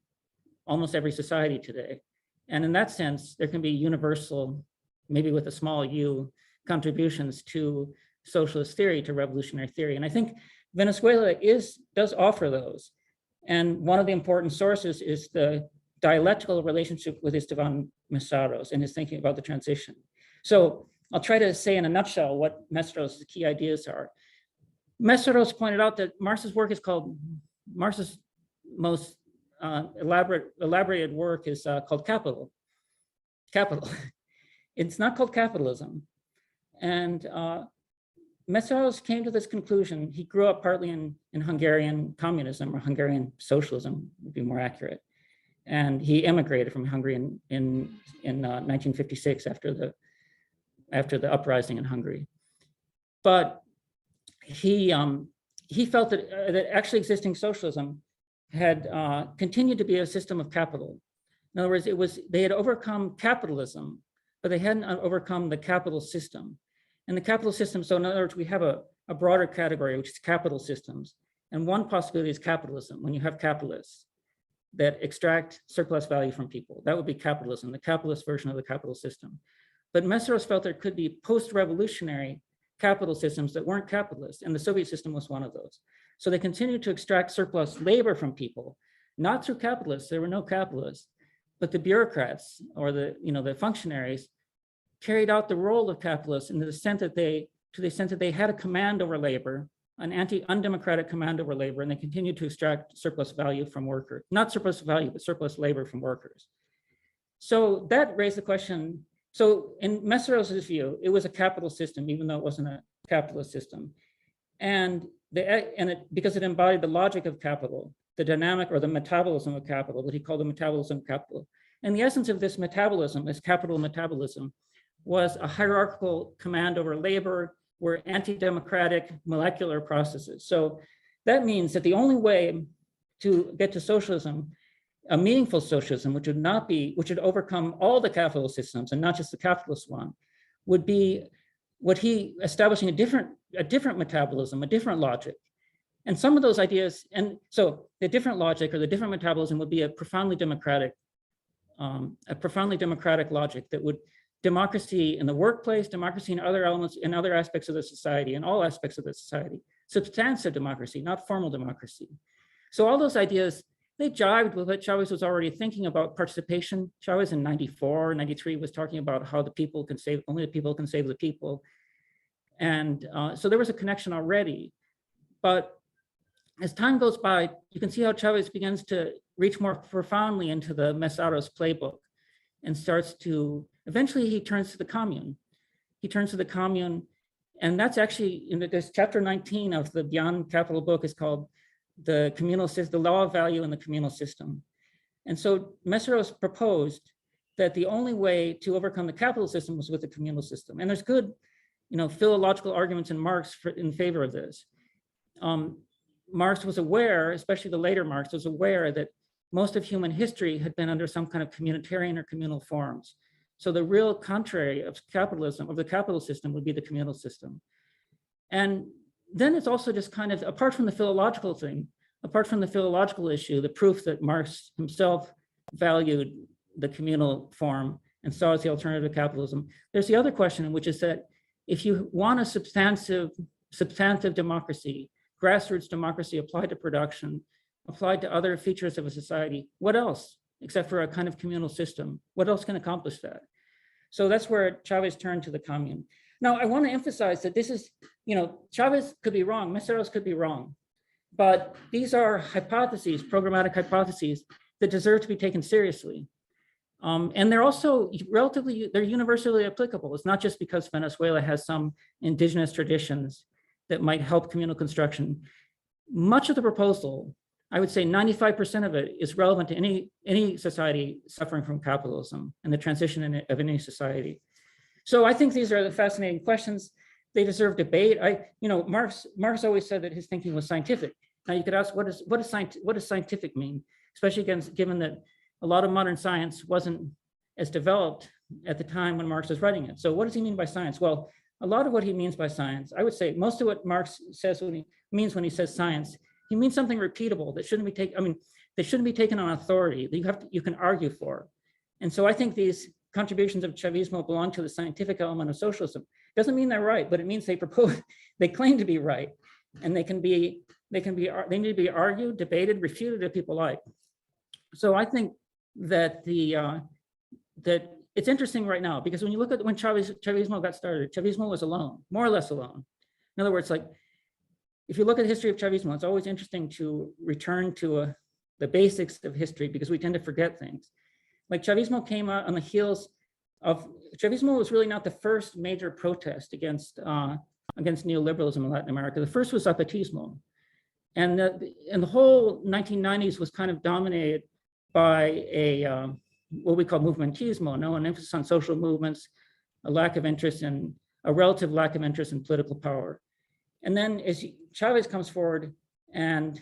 almost every society today. And in that sense, there can be universal, maybe with a small u, contributions to socialist theory, to revolutionary theory. And I think Venezuela does offer those. And one of the important sources is the dialectical relationship with Esteban Mesaros and his thinking about the transition. So I'll try to say in a nutshell what Mesaros' key ideas are. Mesaros pointed out that Marx's work is called, Marx's most elaborated work is called Capital. It's not called capitalism. And Mesaros came to this conclusion. He grew up partly in Hungarian communism, or Hungarian socialism would be more accurate. And he emigrated from Hungary in 1956 after the uprising in Hungary. But he felt that actually existing socialism had continued to be a system of capital. In other words, they had overcome capitalism, but they hadn't overcome the capital system. And the capital system, so in other words, we have a broader category, which is capital systems. And one possibility is capitalism, when you have capitalists that extract surplus value from people. That would be capitalism, the capitalist version of the capital system. But Mesaros felt there could be post-revolutionary capital systems that weren't capitalist, and the Soviet system was one of those. So they continued to extract surplus labor from people, not through capitalists, there were no capitalists, but the bureaucrats or the functionaries carried out the role of capitalists to the extent that they had a command over labor, an undemocratic command over labor, and they continued to extract surplus value from workers, not surplus value, but surplus labor from workers. So that raised the question. So in Mesaros' view, it was a capital system, even though it wasn't a capitalist system. Because it embodied the logic of capital, the dynamic or the metabolism of capital, that he called the metabolism of capital. And the essence of this metabolism, this capital metabolism, was a hierarchical command over labor, were anti-democratic molecular processes. So that means that the only way to get to socialism, a meaningful socialism, which would overcome all the capital systems and not just the capitalist one, would be what he establishing a different metabolism, a different logic. And some of those ideas, and so the different logic or the different metabolism would be a profoundly democratic logic that would democracy in the workplace, democracy in other elements, in other aspects of the society, in all aspects of the society, substantive democracy, not formal democracy. So all those ideas, they jived with what Chavez was already thinking about participation. Chavez in 94, 93 was talking about how only the people can save the people. And so there was a connection already. But as time goes by, you can see how Chavez begins to reach more profoundly into the Mesaros playbook and starts to, eventually he turns to the commune. He turns to the commune, and that's actually, this chapter 19 of the Beyond Capital book is called the communal system, the law of value in the communal system. And so Mesaros proposed that the only way to overcome the capital system was with the communal system. And there's good philological arguments in Marx in favor of this. Marx was aware, especially the later Marx, was aware that most of human history had been under some kind of communitarian or communal forms. So the real contrary of capitalism, of the capital system, would be the communal system. And then it's also just kind of, apart from the philological thing, apart from the philological issue, the proof that Marx himself valued the communal form and saw as the alternative to capitalism, there's the other question, which is that if you want a substantive democracy, grassroots democracy applied to production, applied to other features of a society, what else, except for a kind of communal system? What else can accomplish that? So that's where Chavez turned to the commune. Now, I want to emphasize that this is, Chavez could be wrong, Meseros could be wrong, but these are hypotheses, programmatic hypotheses that deserve to be taken seriously. And they're also they're universally applicable. It's not just because Venezuela has some indigenous traditions that might help communal construction. Much of the proposal, I would say 95% of it, is relevant to any society suffering from capitalism and the transition of any society. So I think these are the fascinating questions. They deserve debate. Marx always said that his thinking was scientific. Now you could ask, what does scientific mean? Especially given that a lot of modern science wasn't as developed at the time when Marx was writing it. So what does he mean by science? Well, a lot of what he means by science, I would say most of what Marx says when he says science, he means something repeatable that shouldn't be taken. They shouldn't be taken on authority that you can argue for. And so I think these contributions of Chavismo belong to the scientific element of socialism. Doesn't mean they're right, but it means they claim to be right, and they need to be argued, debated, refuted if people like. So I think that that it's interesting right now, because when you look at when Chavismo got started, Chavismo was alone, more or less alone. In other words, like, if you look at the history of Chavismo, it's always interesting to return to the basics of history, because we tend to forget things. Like, Chavismo came out on the heels of, Chavismo was really not the first major protest against neoliberalism in Latin America. The first was Zapatismo. And the whole 1990s was kind of dominated by what we call movementismo, an emphasis on social movements, a relative lack of interest in political power. And then as Chavez comes forward and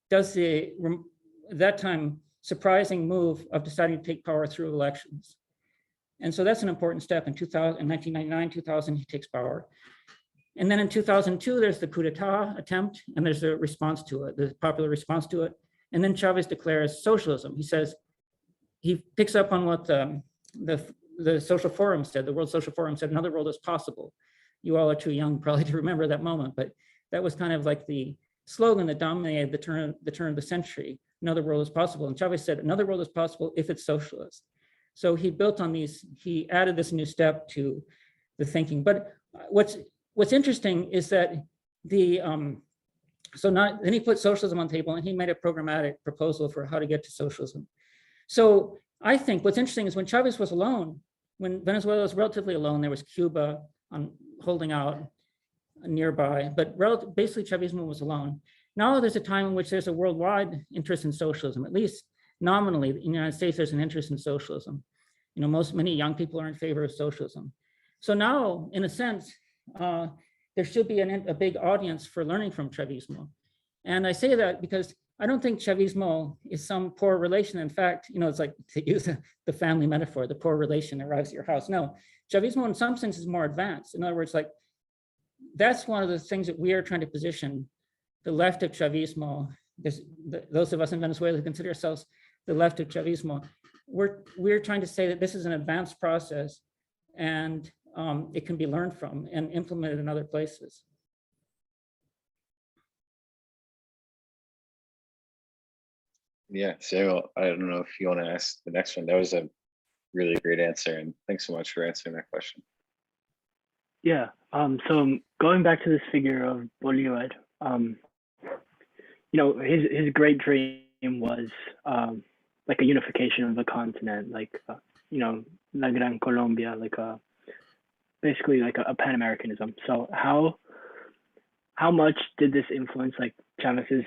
does that time surprising move of deciding to take power through elections. And so that's an important step. In 1999, 2000, he takes power. And then in 2002, there's the coup d'etat attempt, and there's a response to it, the popular response to it. And then Chavez declares socialism. He picks up on what the Social Forum said, the World Social Forum said, another world is possible. You all are too young probably to remember that moment, but that was kind of like the slogan that dominated the turn of the century. Another world is possible. And Chavez said, another world is possible if it's socialist. So he built on these, he added this new step to the thinking. But what's interesting is that then he put socialism on the table, and he made a programmatic proposal for how to get to socialism. So I think what's interesting is when Chavez was alone, when Venezuela was relatively alone, there was Cuba holding out nearby, but basically Chavismo was alone. Now there's a time in which there's a worldwide interest in socialism, at least nominally. In the United States, there's an interest in socialism. Many young people are in favor of socialism. So now, in a sense, there should be a big audience for learning from Chavismo. And I say that because I don't think Chavismo is some poor relation. In fact, it's like, to use the family metaphor, the poor relation arrives at your house. No, Chavismo in some sense is more advanced. In other words, like, that's one of the things that we are trying to position the left of Chavismo. Those of us in Venezuela who consider ourselves the left of Chavismo, we're trying to say that this is an advanced process, and it can be learned from and implemented in other places. Yeah, Samuel, I don't know if you want to ask the next one. That was a really great answer, and thanks so much for answering that question. Yeah. So going back to this figure of Bolivar, his great dream was like a unification of the continent, like La Gran Colombia, like basically like a Pan-Americanism. So how much did this influence like Chavez's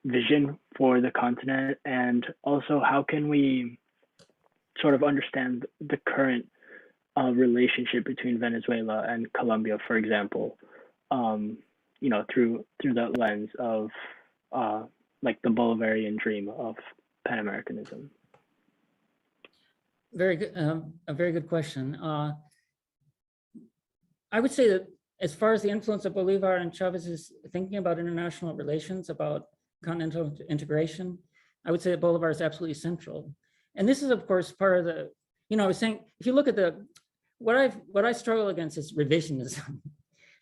vision for the continent, and also how can we sort of understand the current relationship between Venezuela and Colombia, for example, through that lens of like the Bolivarian dream of Pan-Americanism? Very good, a very good question. I would say that as far as the influence of Bolivar and Chavez's thinking about international relations, about continental integration, I would say that Bolivar is absolutely central. And this is, of course, part of the, I was saying, if you look at what I struggle against is revisionism.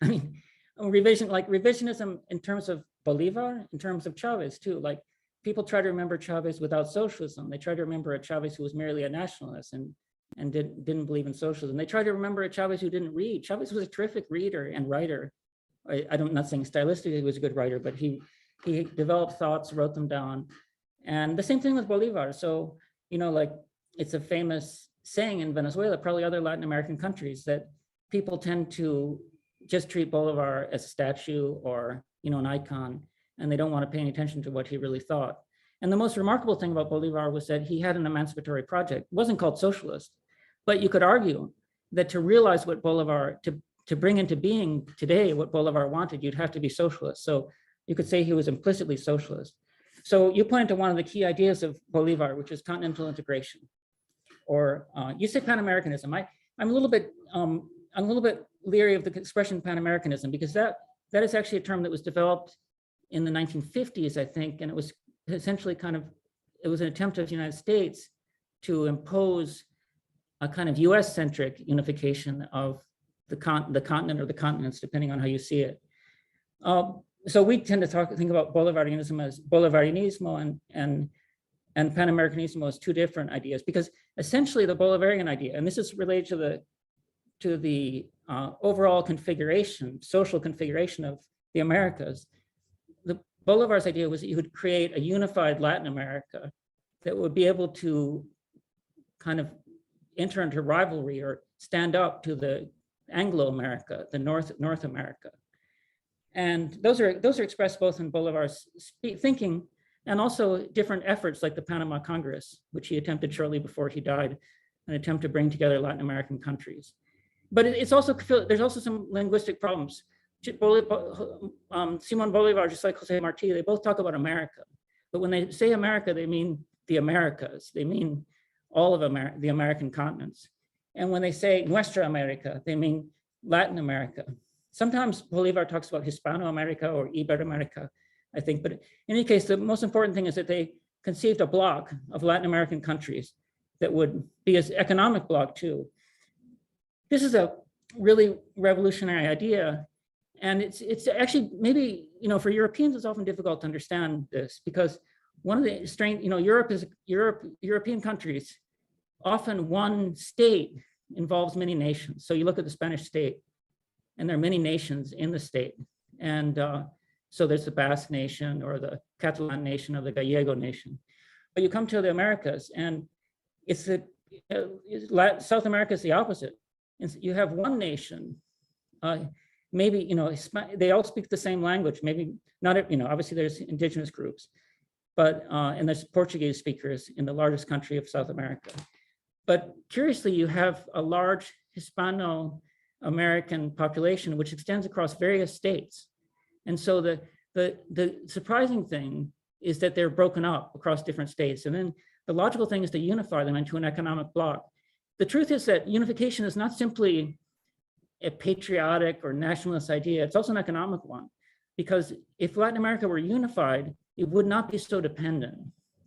I mean, revisionism in terms of Bolivar, in terms of Chavez too. Like, people try to remember Chavez without socialism. They try to remember a Chavez who was merely a nationalist and didn't believe in socialism. They try to remember a Chavez who didn't read. Chavez was a terrific reader and writer. I'm not saying stylistically he was a good writer, but he developed thoughts, wrote them down. And the same thing with Bolivar. So, like, it's a famous saying in Venezuela, probably other Latin American countries, that people tend to just treat Bolivar as a statue or, an icon, and they don't want to pay any attention to what he really thought. And the most remarkable thing about Bolivar was that he had an emancipatory project. It wasn't called socialist, but you could argue that to realize what Bolivar, to bring into being today what Bolivar wanted, you'd have to be socialist. So you could say he was implicitly socialist. So you point to one of the key ideas of Bolivar, which is continental integration, or you say Pan-Americanism. I'm a little bit leery of the expression Pan-Americanism, because that is actually a term that was developed in the 1950s, I think, and it was essentially it was an attempt of the United States to impose a kind of US-centric unification of the continent or the continents, depending on how you see it. So we tend to think about Bolivarianism as Bolivarianismo and Pan-Americanismo as two different ideas, because essentially the Bolivarian idea, and this is related to the overall configuration, social configuration of the Americas. The Bolivar's idea was that you would create a unified Latin America that would be able to kind of enter into rivalry or stand up to the Anglo-America, the North America. And those are expressed both in Bolivar's thinking and also different efforts like the Panama Congress, which he attempted shortly before he died, an attempt to bring together Latin American countries. But there's also some linguistic problems. Simon Bolivar, just like Jose Marti, they both talk about America. But when they say America, they mean the Americas. They mean all of the American continents. And when they say Nuestra America, they mean Latin America. Sometimes Bolivar talks about Hispanoamerica or Iberoamerica, I think. But in any case, the most important thing is that they conceived a bloc of Latin American countries that would be an economic bloc too. This is a really revolutionary idea. And it's actually maybe, for Europeans, it's often difficult to understand this, because one of the European countries, often one state involves many nations. So you look at the Spanish state, and there are many nations in the state. And so there's the Basque nation or the Catalan nation or the Gallego nation. But you come to the Americas, and South America is the opposite. You have one nation, maybe, they all speak the same language, maybe not, obviously there's indigenous groups, but, and there's Portuguese speakers in the largest country of South America. But curiously, you have a large Hispano-American population, which extends across various states. And so the surprising thing is that they're broken up across different states. And then the logical thing is to unify them into an economic bloc. The truth is that unification is not simply a patriotic or nationalist idea, it's also an economic one. Because if Latin America were unified, it would not be so dependent.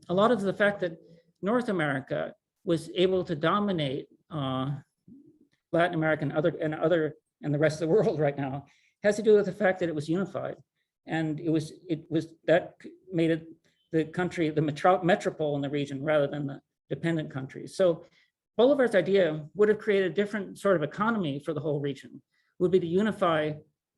A lot of the fact that North America was able to dominate Latin America and the rest of the world right now has to do with the fact that it was unified. And that made it the country, the metropole in the region rather than the dependent countries. So Bolivar's idea would have created a different sort of economy for the whole region, would be to unify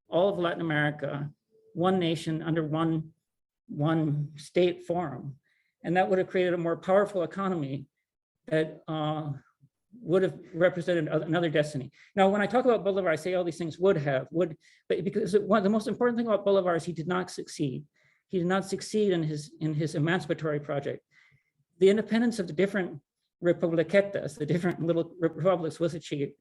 all of Latin America, one nation under one state form. And that would have created a more powerful economy that would have represented another destiny. Now, when I talk about Bolivar, I say all these things but because one of the most important thing about Bolivar is he did not succeed. He did not succeed in his emancipatory project. The independence of the different republiquetas, the different little republics was achieved,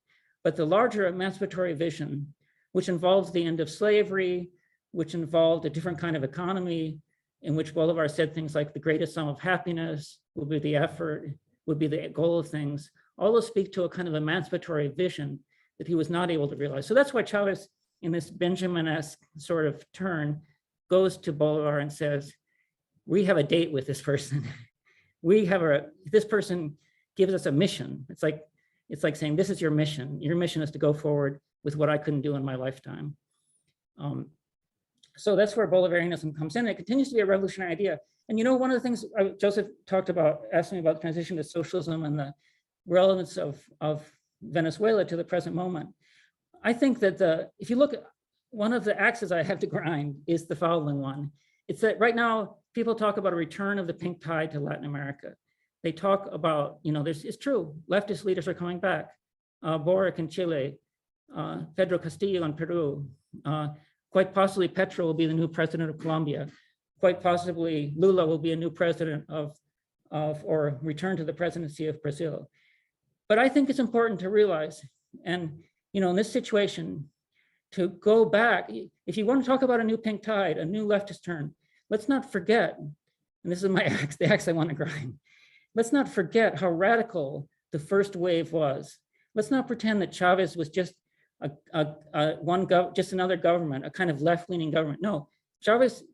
but the larger emancipatory vision, which involves the end of slavery, which involved a different kind of economy, in which Bolivar said things like the greatest sum of happiness will be the effort, would be the goal of things. All those speak to a kind of emancipatory vision that he was not able to realize. So that's why Chavez, in this Benjamin-esque sort of turn, goes to Bolivar and says, we have a date with this person. This person gives us a mission. It's like saying, this is your mission. Your mission is to go forward with what I couldn't do in my lifetime. So that's where Bolivarianism comes in. It continues to be a revolutionary idea. And you know, one of the things Joseph talked about, asked me about the transition to socialism and the relevance of Venezuela to the present moment. I think that if you look at one of the axes I have to grind is the following one. It's that right now, people talk about a return of the pink tide to Latin America. They talk about, it's true, leftist leaders are coming back. Boric in Chile, Pedro Castillo in Peru, quite possibly Petro will be the new president of Colombia. Quite possibly Lula will be a new president or return to the presidency of Brazil. But I think it's important to realize, and in this situation, to go back, if you want to talk about a new pink tide, a new leftist turn, let's not forget, and this is my axe, the axe I want to grind. Let's not forget how radical the first wave was. Let's not pretend that Chavez was just just another government, a kind of left-leaning government. No, Chavez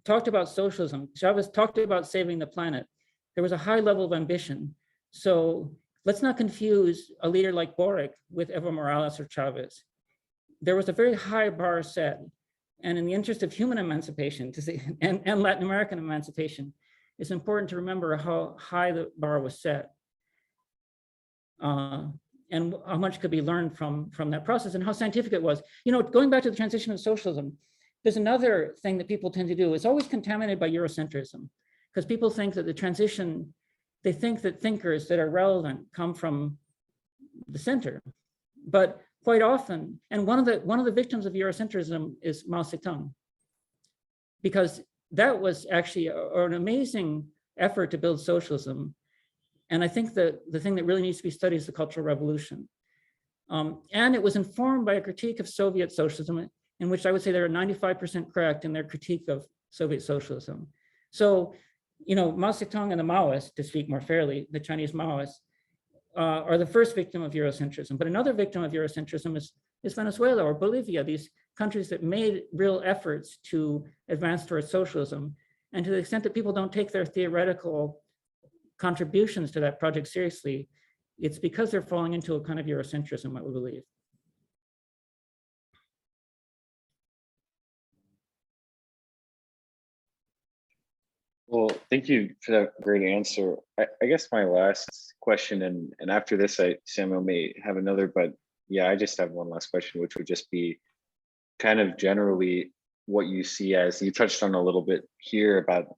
talked about socialism. Chavez talked about saving the planet. There was a high level of ambition. So let's not confuse a leader like Boric with Evo Morales or Chavez. There was a very high bar set. And in the interest of human emancipation and Latin American emancipation, it's important to remember how high the bar was set and how much could be learned from that process and how scientific it was. Going back to the transition of socialism, there's another thing that people tend to do. It's always contaminated by Eurocentrism, because people think that the transition, they think that thinkers that are relevant come from the center. But quite often, and one of the victims of Eurocentrism is Mao Zedong, because that was actually an amazing effort to build socialism. And I think that the thing that really needs to be studied is the Cultural Revolution. And it was informed by a critique of Soviet socialism, in which I would say they're 95% correct in their critique of Soviet socialism. So, Mao Zedong and the Maoists, to speak more fairly, the Chinese Maoists, are the first victim of Eurocentrism. But another victim of Eurocentrism is Venezuela or Bolivia, these countries that made real efforts to advance towards socialism. And to the extent that people don't take their theoretical contributions to that project seriously, it's because they're falling into a kind of Eurocentrism, I would believe. Well, thank you for that great answer. I guess my last question, and after this, Samuel may have another, but yeah, I just have one last question, which would just be kind of generally what you see as, you touched on a little bit here about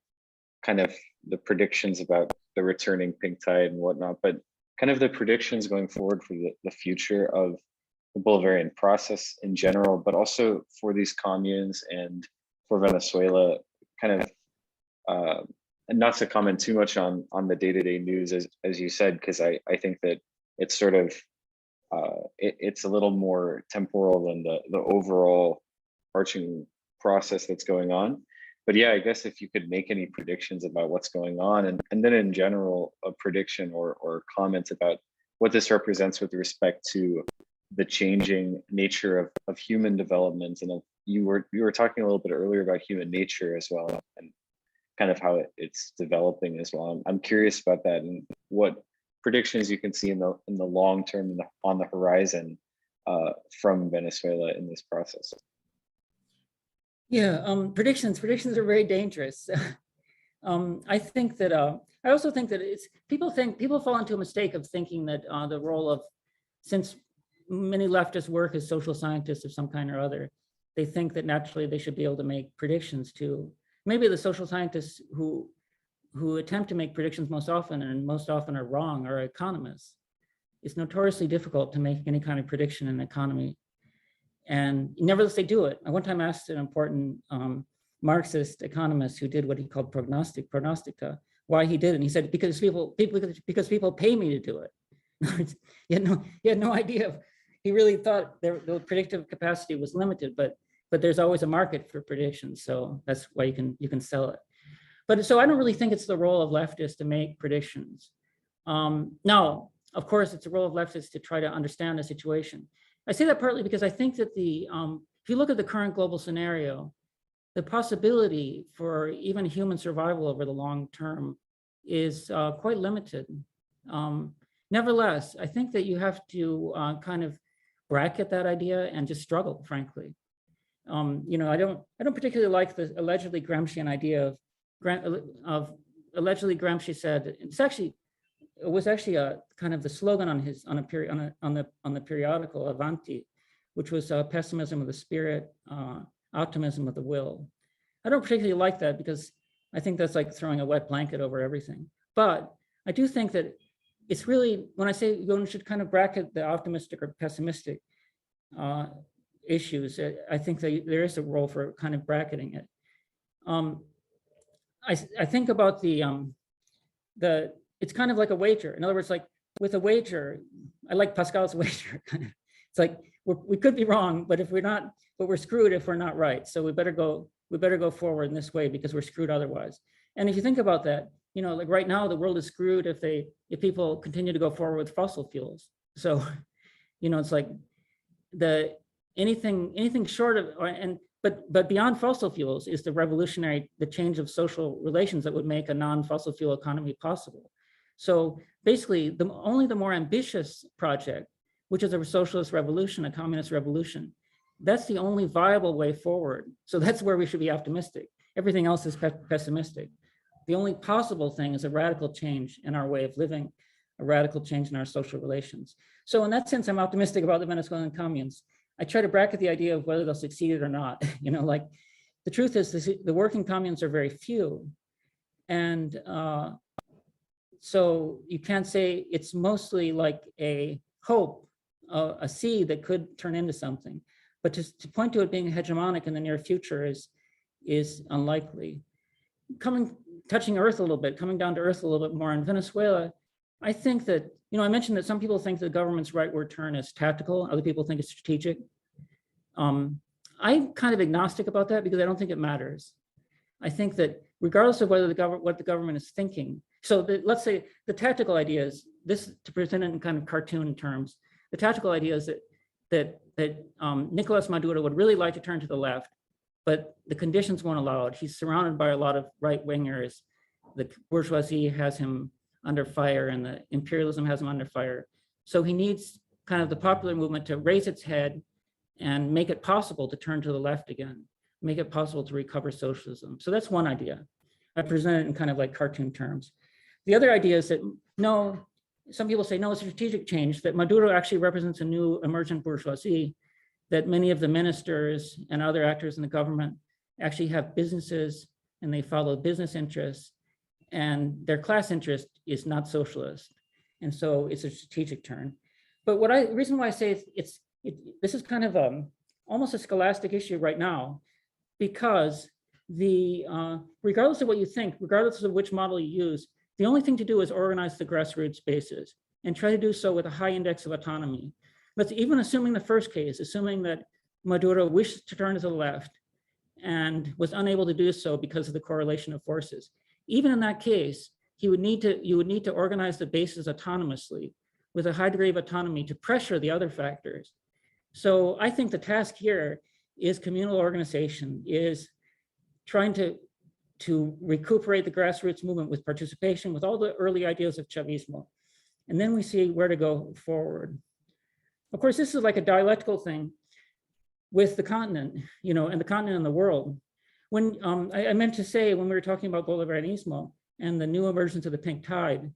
kind of the predictions about the returning pink tide and whatnot, but kind of the predictions going forward for the future of the Bolivarian process in general, but also for these communes and for Venezuela, kind of and not to comment too much on the day-to-day news, as you said, because I think that it's sort of it's a little more temporal than the overall arching process that's going on. But yeah, I guess if you could make any predictions about what's going on, and then in general, a prediction or comment about what this represents with respect to the changing nature of human development. And you were talking a little bit earlier about human nature as well, and kind of how it's developing as well. I'm curious about that and what predictions you can see in the long term on the horizon from Venezuela in this process. Yeah, predictions are very dangerous. I think that I also think that people fall into a mistake of thinking that the role of, since many leftists work as social scientists of some kind or other, they think that naturally they should be able to make predictions too. Maybe the social scientists who attempt to make predictions most often are wrong are economists. It's notoriously difficult to make any kind of prediction in an economy. And nevertheless, they do it. I one time asked an important Marxist economist who did what he called prognostica, why he did it. And he said, because people pay me to do it. He had no idea of, he really thought the predictive capacity was limited, but there's always a market for predictions. So that's why you can sell it. But so I don't really think it's the role of leftists to make predictions. Now, of course, it's the role of leftists to try to understand the situation. I say that partly because I think that if you look at the current global scenario, the possibility for even human survival over the long term is quite limited. Nevertheless, I think that you have to kind of bracket that idea and just struggle, frankly. I don't particularly like the allegedly Gramscian idea of allegedly Gramsci said it was actually a kind of the slogan on the periodical Avanti, which was pessimism of the spirit, optimism of the will. I don't particularly like that because I think that's like throwing a wet blanket over everything. But I do think that it's really, when I say one should kind of bracket the optimistic or pessimistic issues, I think that there is a role for kind of bracketing it. I think about it's kind of like a wager. In other words, like with a wager, I like Pascal's wager. It's like we could be wrong, but we're screwed if we're not right. So we better go forward in this way because we're screwed otherwise. And if you think about that, like right now the world is screwed if people continue to go forward with fossil fuels. So, it's like anything short of but beyond fossil fuels is the change of social relations that would make a non-fossil fuel economy possible. So basically, only the more ambitious project, which is a socialist revolution, a communist revolution, that's the only viable way forward. So that's where we should be optimistic. Everything else is pessimistic. The only possible thing is a radical change in our way of living, a radical change in our social relations. So in that sense, I'm optimistic about the Venezuelan communes. I try to bracket the idea of whether they'll succeed or not. Like the truth is the working communes are very few. And so you can't say it's mostly like a hope, a seed that could turn into something. But to point to it being hegemonic in the near future is unlikely. Touching earth a little bit, coming down to earth a little bit more in Venezuela, I think that, I mentioned that some people think the government's rightward turn is tactical, other people think it's strategic. I'm kind of agnostic about that because I don't think it matters. I think that regardless of whether what the government is thinking, so let's say the tactical idea is this, to present it in kind of cartoon terms, the tactical idea is that Nicolas Maduro would really like to turn to the left, but the conditions won't allow it. He's surrounded by a lot of right-wingers. The bourgeoisie has him under fire and the imperialism has him under fire. So he needs kind of the popular movement to raise its head and make it possible to turn to the left again, make it possible to recover socialism. So that's one idea. I present it in kind of like cartoon terms. The other idea is that no, some people say, no, it's a strategic change, that Maduro actually represents a new emergent bourgeoisie, that many of the ministers and other actors in the government actually have businesses and they follow business interests, and their class interest is not socialist. And so it's a strategic turn. But the reason why I say this is kind of almost a scholastic issue right now, because regardless of what you think, regardless of which model you use, the only thing to do is organize the grassroots bases and try to do so with a high index of autonomy. But even assuming the first case, assuming that Maduro wished to turn to the left and was unable to do so because of the correlation of forces, even in that case, you would need to organize the bases autonomously with a high degree of autonomy to pressure the other factors. So I think the task here is communal organization, is trying to recuperate the grassroots movement with participation, with all the early ideas of Chavismo. And then we see where to go forward. Of course, this is like a dialectical thing with the continent, and the continent and the world. When I meant to say, when we were talking about Bolivarianismo and the new emergence of the pink tide,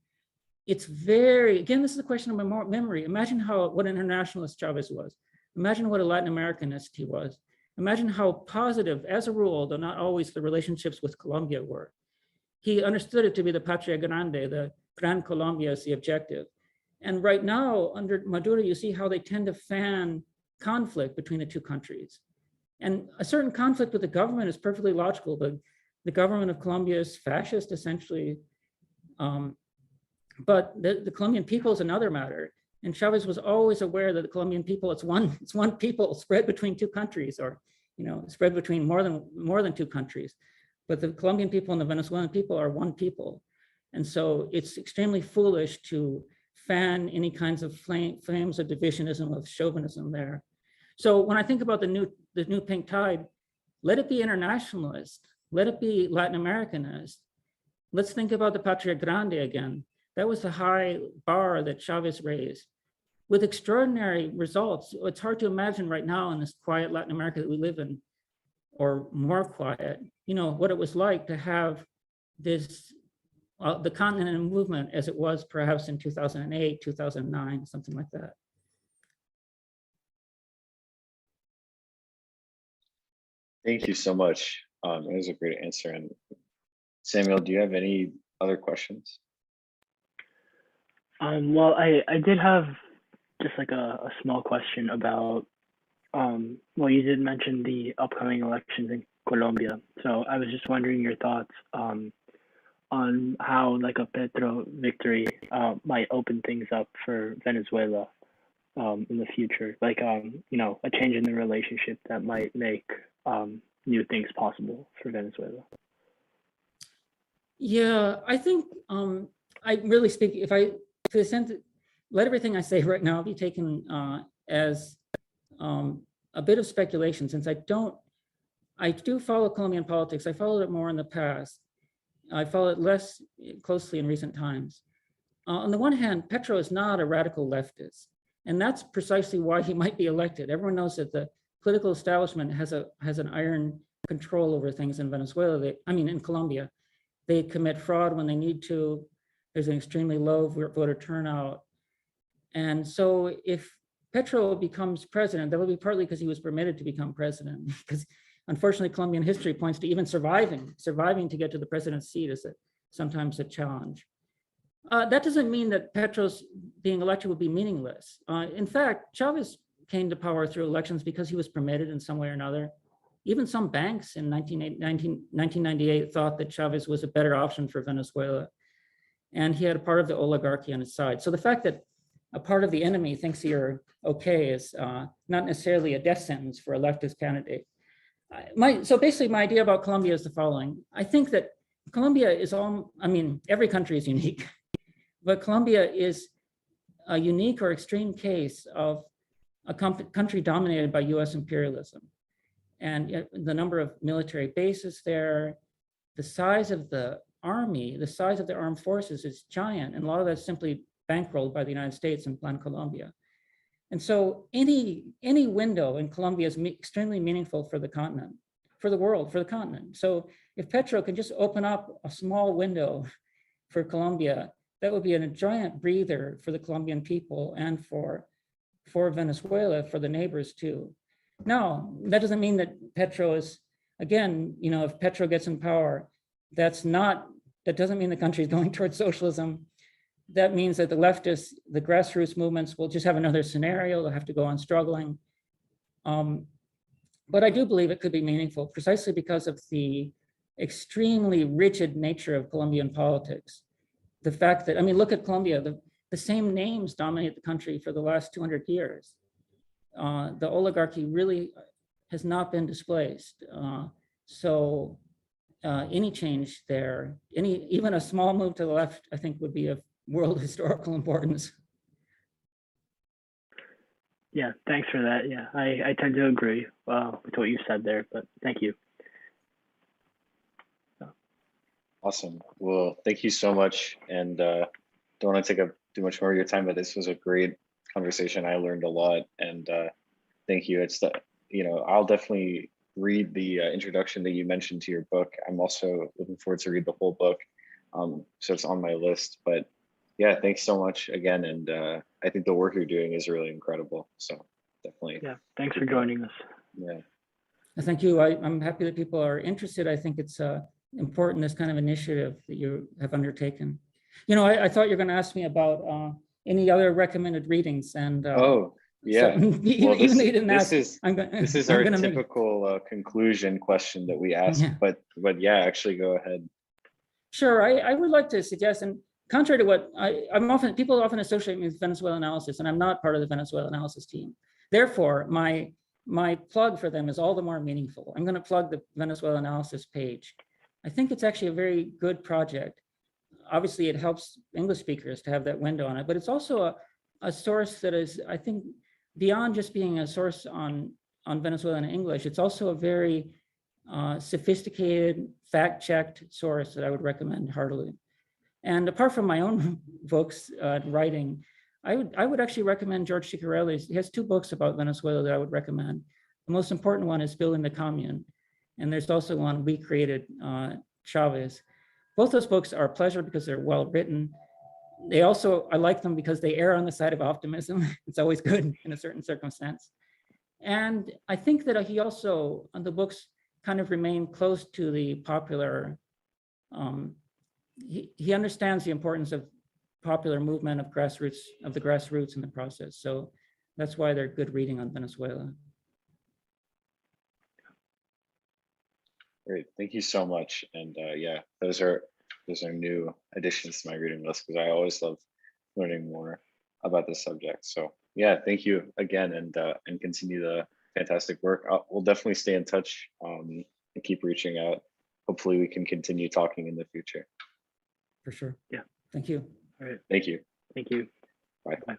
it's again, this is a question of memory. Imagine what an internationalist Chavez was. Imagine what a Latin Americanist he was. Imagine how positive, as a rule, though not always, the relationships with Colombia were. He understood it to be the Patria Grande, the Gran Colombia is the objective. And right now, under Maduro, you see how they tend to fan conflict between the two countries. And a certain conflict with the government is perfectly logical. The government of Colombia is fascist, essentially. But the Colombian people is another matter. And Chavez was always aware that the Colombian people, it's one people spread between two countries, or spread between more than two countries. But the Colombian people and the Venezuelan people are one people. And so it's extremely foolish to fan any kinds of flames of divisionism, of chauvinism there. So when I think about the new pink tide, let it be internationalist, let it be Latin Americanist. Let's think about the Patria Grande again. That was the high bar that Chavez raised with extraordinary results. It's hard to imagine right now in this quiet Latin America that we live in, or more quiet, what it was like to have this, the continent in movement as it was perhaps in 2008, 2009, something like that. Thank you so much. It was a great answer. And Samuel, do you have any other questions? Well, I did have just like a small question about, well, you did mention the upcoming elections in Colombia. So I was just wondering your thoughts on how like a Petro victory might open things up for Venezuela in the future, like a change in the relationship that might make new things possible for Venezuela. Yeah, I think I really speak, if I, to the sense, let everything I say right now be taken as a bit of speculation, since I do follow Colombian politics. I followed it more in the past. I follow it less closely in recent times. On the one hand, Petro is not a radical leftist, and that's precisely why he might be elected. Everyone knows that the political establishment has an iron control over things in Venezuela. In Colombia. They commit fraud when they need to. There's an extremely low voter turnout. And so if Petro becomes president, that will be partly because he was permitted to become president, because unfortunately Colombian history points to even surviving to get to the president's seat is sometimes a challenge. That doesn't mean that Petro's being elected would be meaningless. In fact, Chavez came to power through elections because he was permitted in some way or another. Even some banks in 1998 thought that Chavez was a better option for Venezuela. And he had a part of the oligarchy on his side. So the fact that a part of the enemy thinks you're okay is not necessarily a death sentence for a leftist candidate. So basically my idea about Colombia is the following. I think that Colombia is every country is unique, but Colombia is a unique or extreme case of a country dominated by US imperialism. And the number of military bases there, the size of the army, the size of the armed forces is giant. And a lot of that's simply bankrolled by the United States and Plan Colombia. And so any window in Colombia is extremely meaningful for the continent, for the world, for the continent. So if Petro can just open up a small window for Colombia, that would be a giant breather for the Colombian people and for Venezuela, for the neighbors too. No, that doesn't mean that Petro is, again, if Petro gets in power, that doesn't mean the country is going towards socialism. That means that the leftists, the grassroots movements will just have another scenario. They'll have to go on struggling. But I do believe it could be meaningful precisely because of the extremely rigid nature of Colombian politics. The fact that, look at Colombia, the same names dominate the country for the last 200 years. The oligarchy really has not been displaced. So any change there, even a small move to the left, I think would be of world historical importance. Yeah, thanks for that. Yeah, I tend to agree with what you said there, but thank you. Awesome. Well, thank you so much. And don't want to take up too much more of your time, but this was a great conversation. I learned a lot, and thank you. I'll definitely read the introduction that you mentioned to your book. I'm also looking forward to read the whole book. So it's on my list, but yeah, thanks so much again. And I think the work you're doing is really incredible. So definitely. Yeah, thanks for joining us. Yeah. Thank you. I'm happy that people are interested. I think it's important, this kind of initiative that you have undertaken. I thought you were going to ask me about any other recommended readings, and oh yeah, so, well, this is our typical conclusion question that we ask. Yeah. But yeah, actually go ahead. Sure, I would like to suggest, and contrary to what people often associate me with Venezuela analysis, and I'm not part of the Venezuela analysis team. Therefore, my plug for them is all the more meaningful. I'm going to plug the Venezuela analysis page. I think it's actually a very good project. Obviously, it helps English speakers to have that window on it, but it's also a source that is, I think, beyond just being a source on Venezuelan English, it's also a very sophisticated, fact-checked source that I would recommend heartily. And apart from my own books writing, I would actually recommend George Ciccarelli's. He has 2 books about Venezuela that I would recommend. The most important one is Building the Commune. And there's also one, We Created Chavez. Both those books are a pleasure because they're well written. They also, I like them because they err on the side of optimism. It's always good in a certain circumstance. And I think that he also, the books kind of remain close to the popular, he understands the importance of popular movement of the grassroots in the process. So that's why they're good reading on Venezuela. Great, thank you so much. And yeah, those are new additions to my reading list because I always love learning more about this subject. So yeah, thank you again, and continue the fantastic work. We'll definitely stay in touch and keep reaching out. Hopefully we can continue talking in the future. For sure. Yeah. Thank you. All right. Thank you. Thank you. Bye. Bye.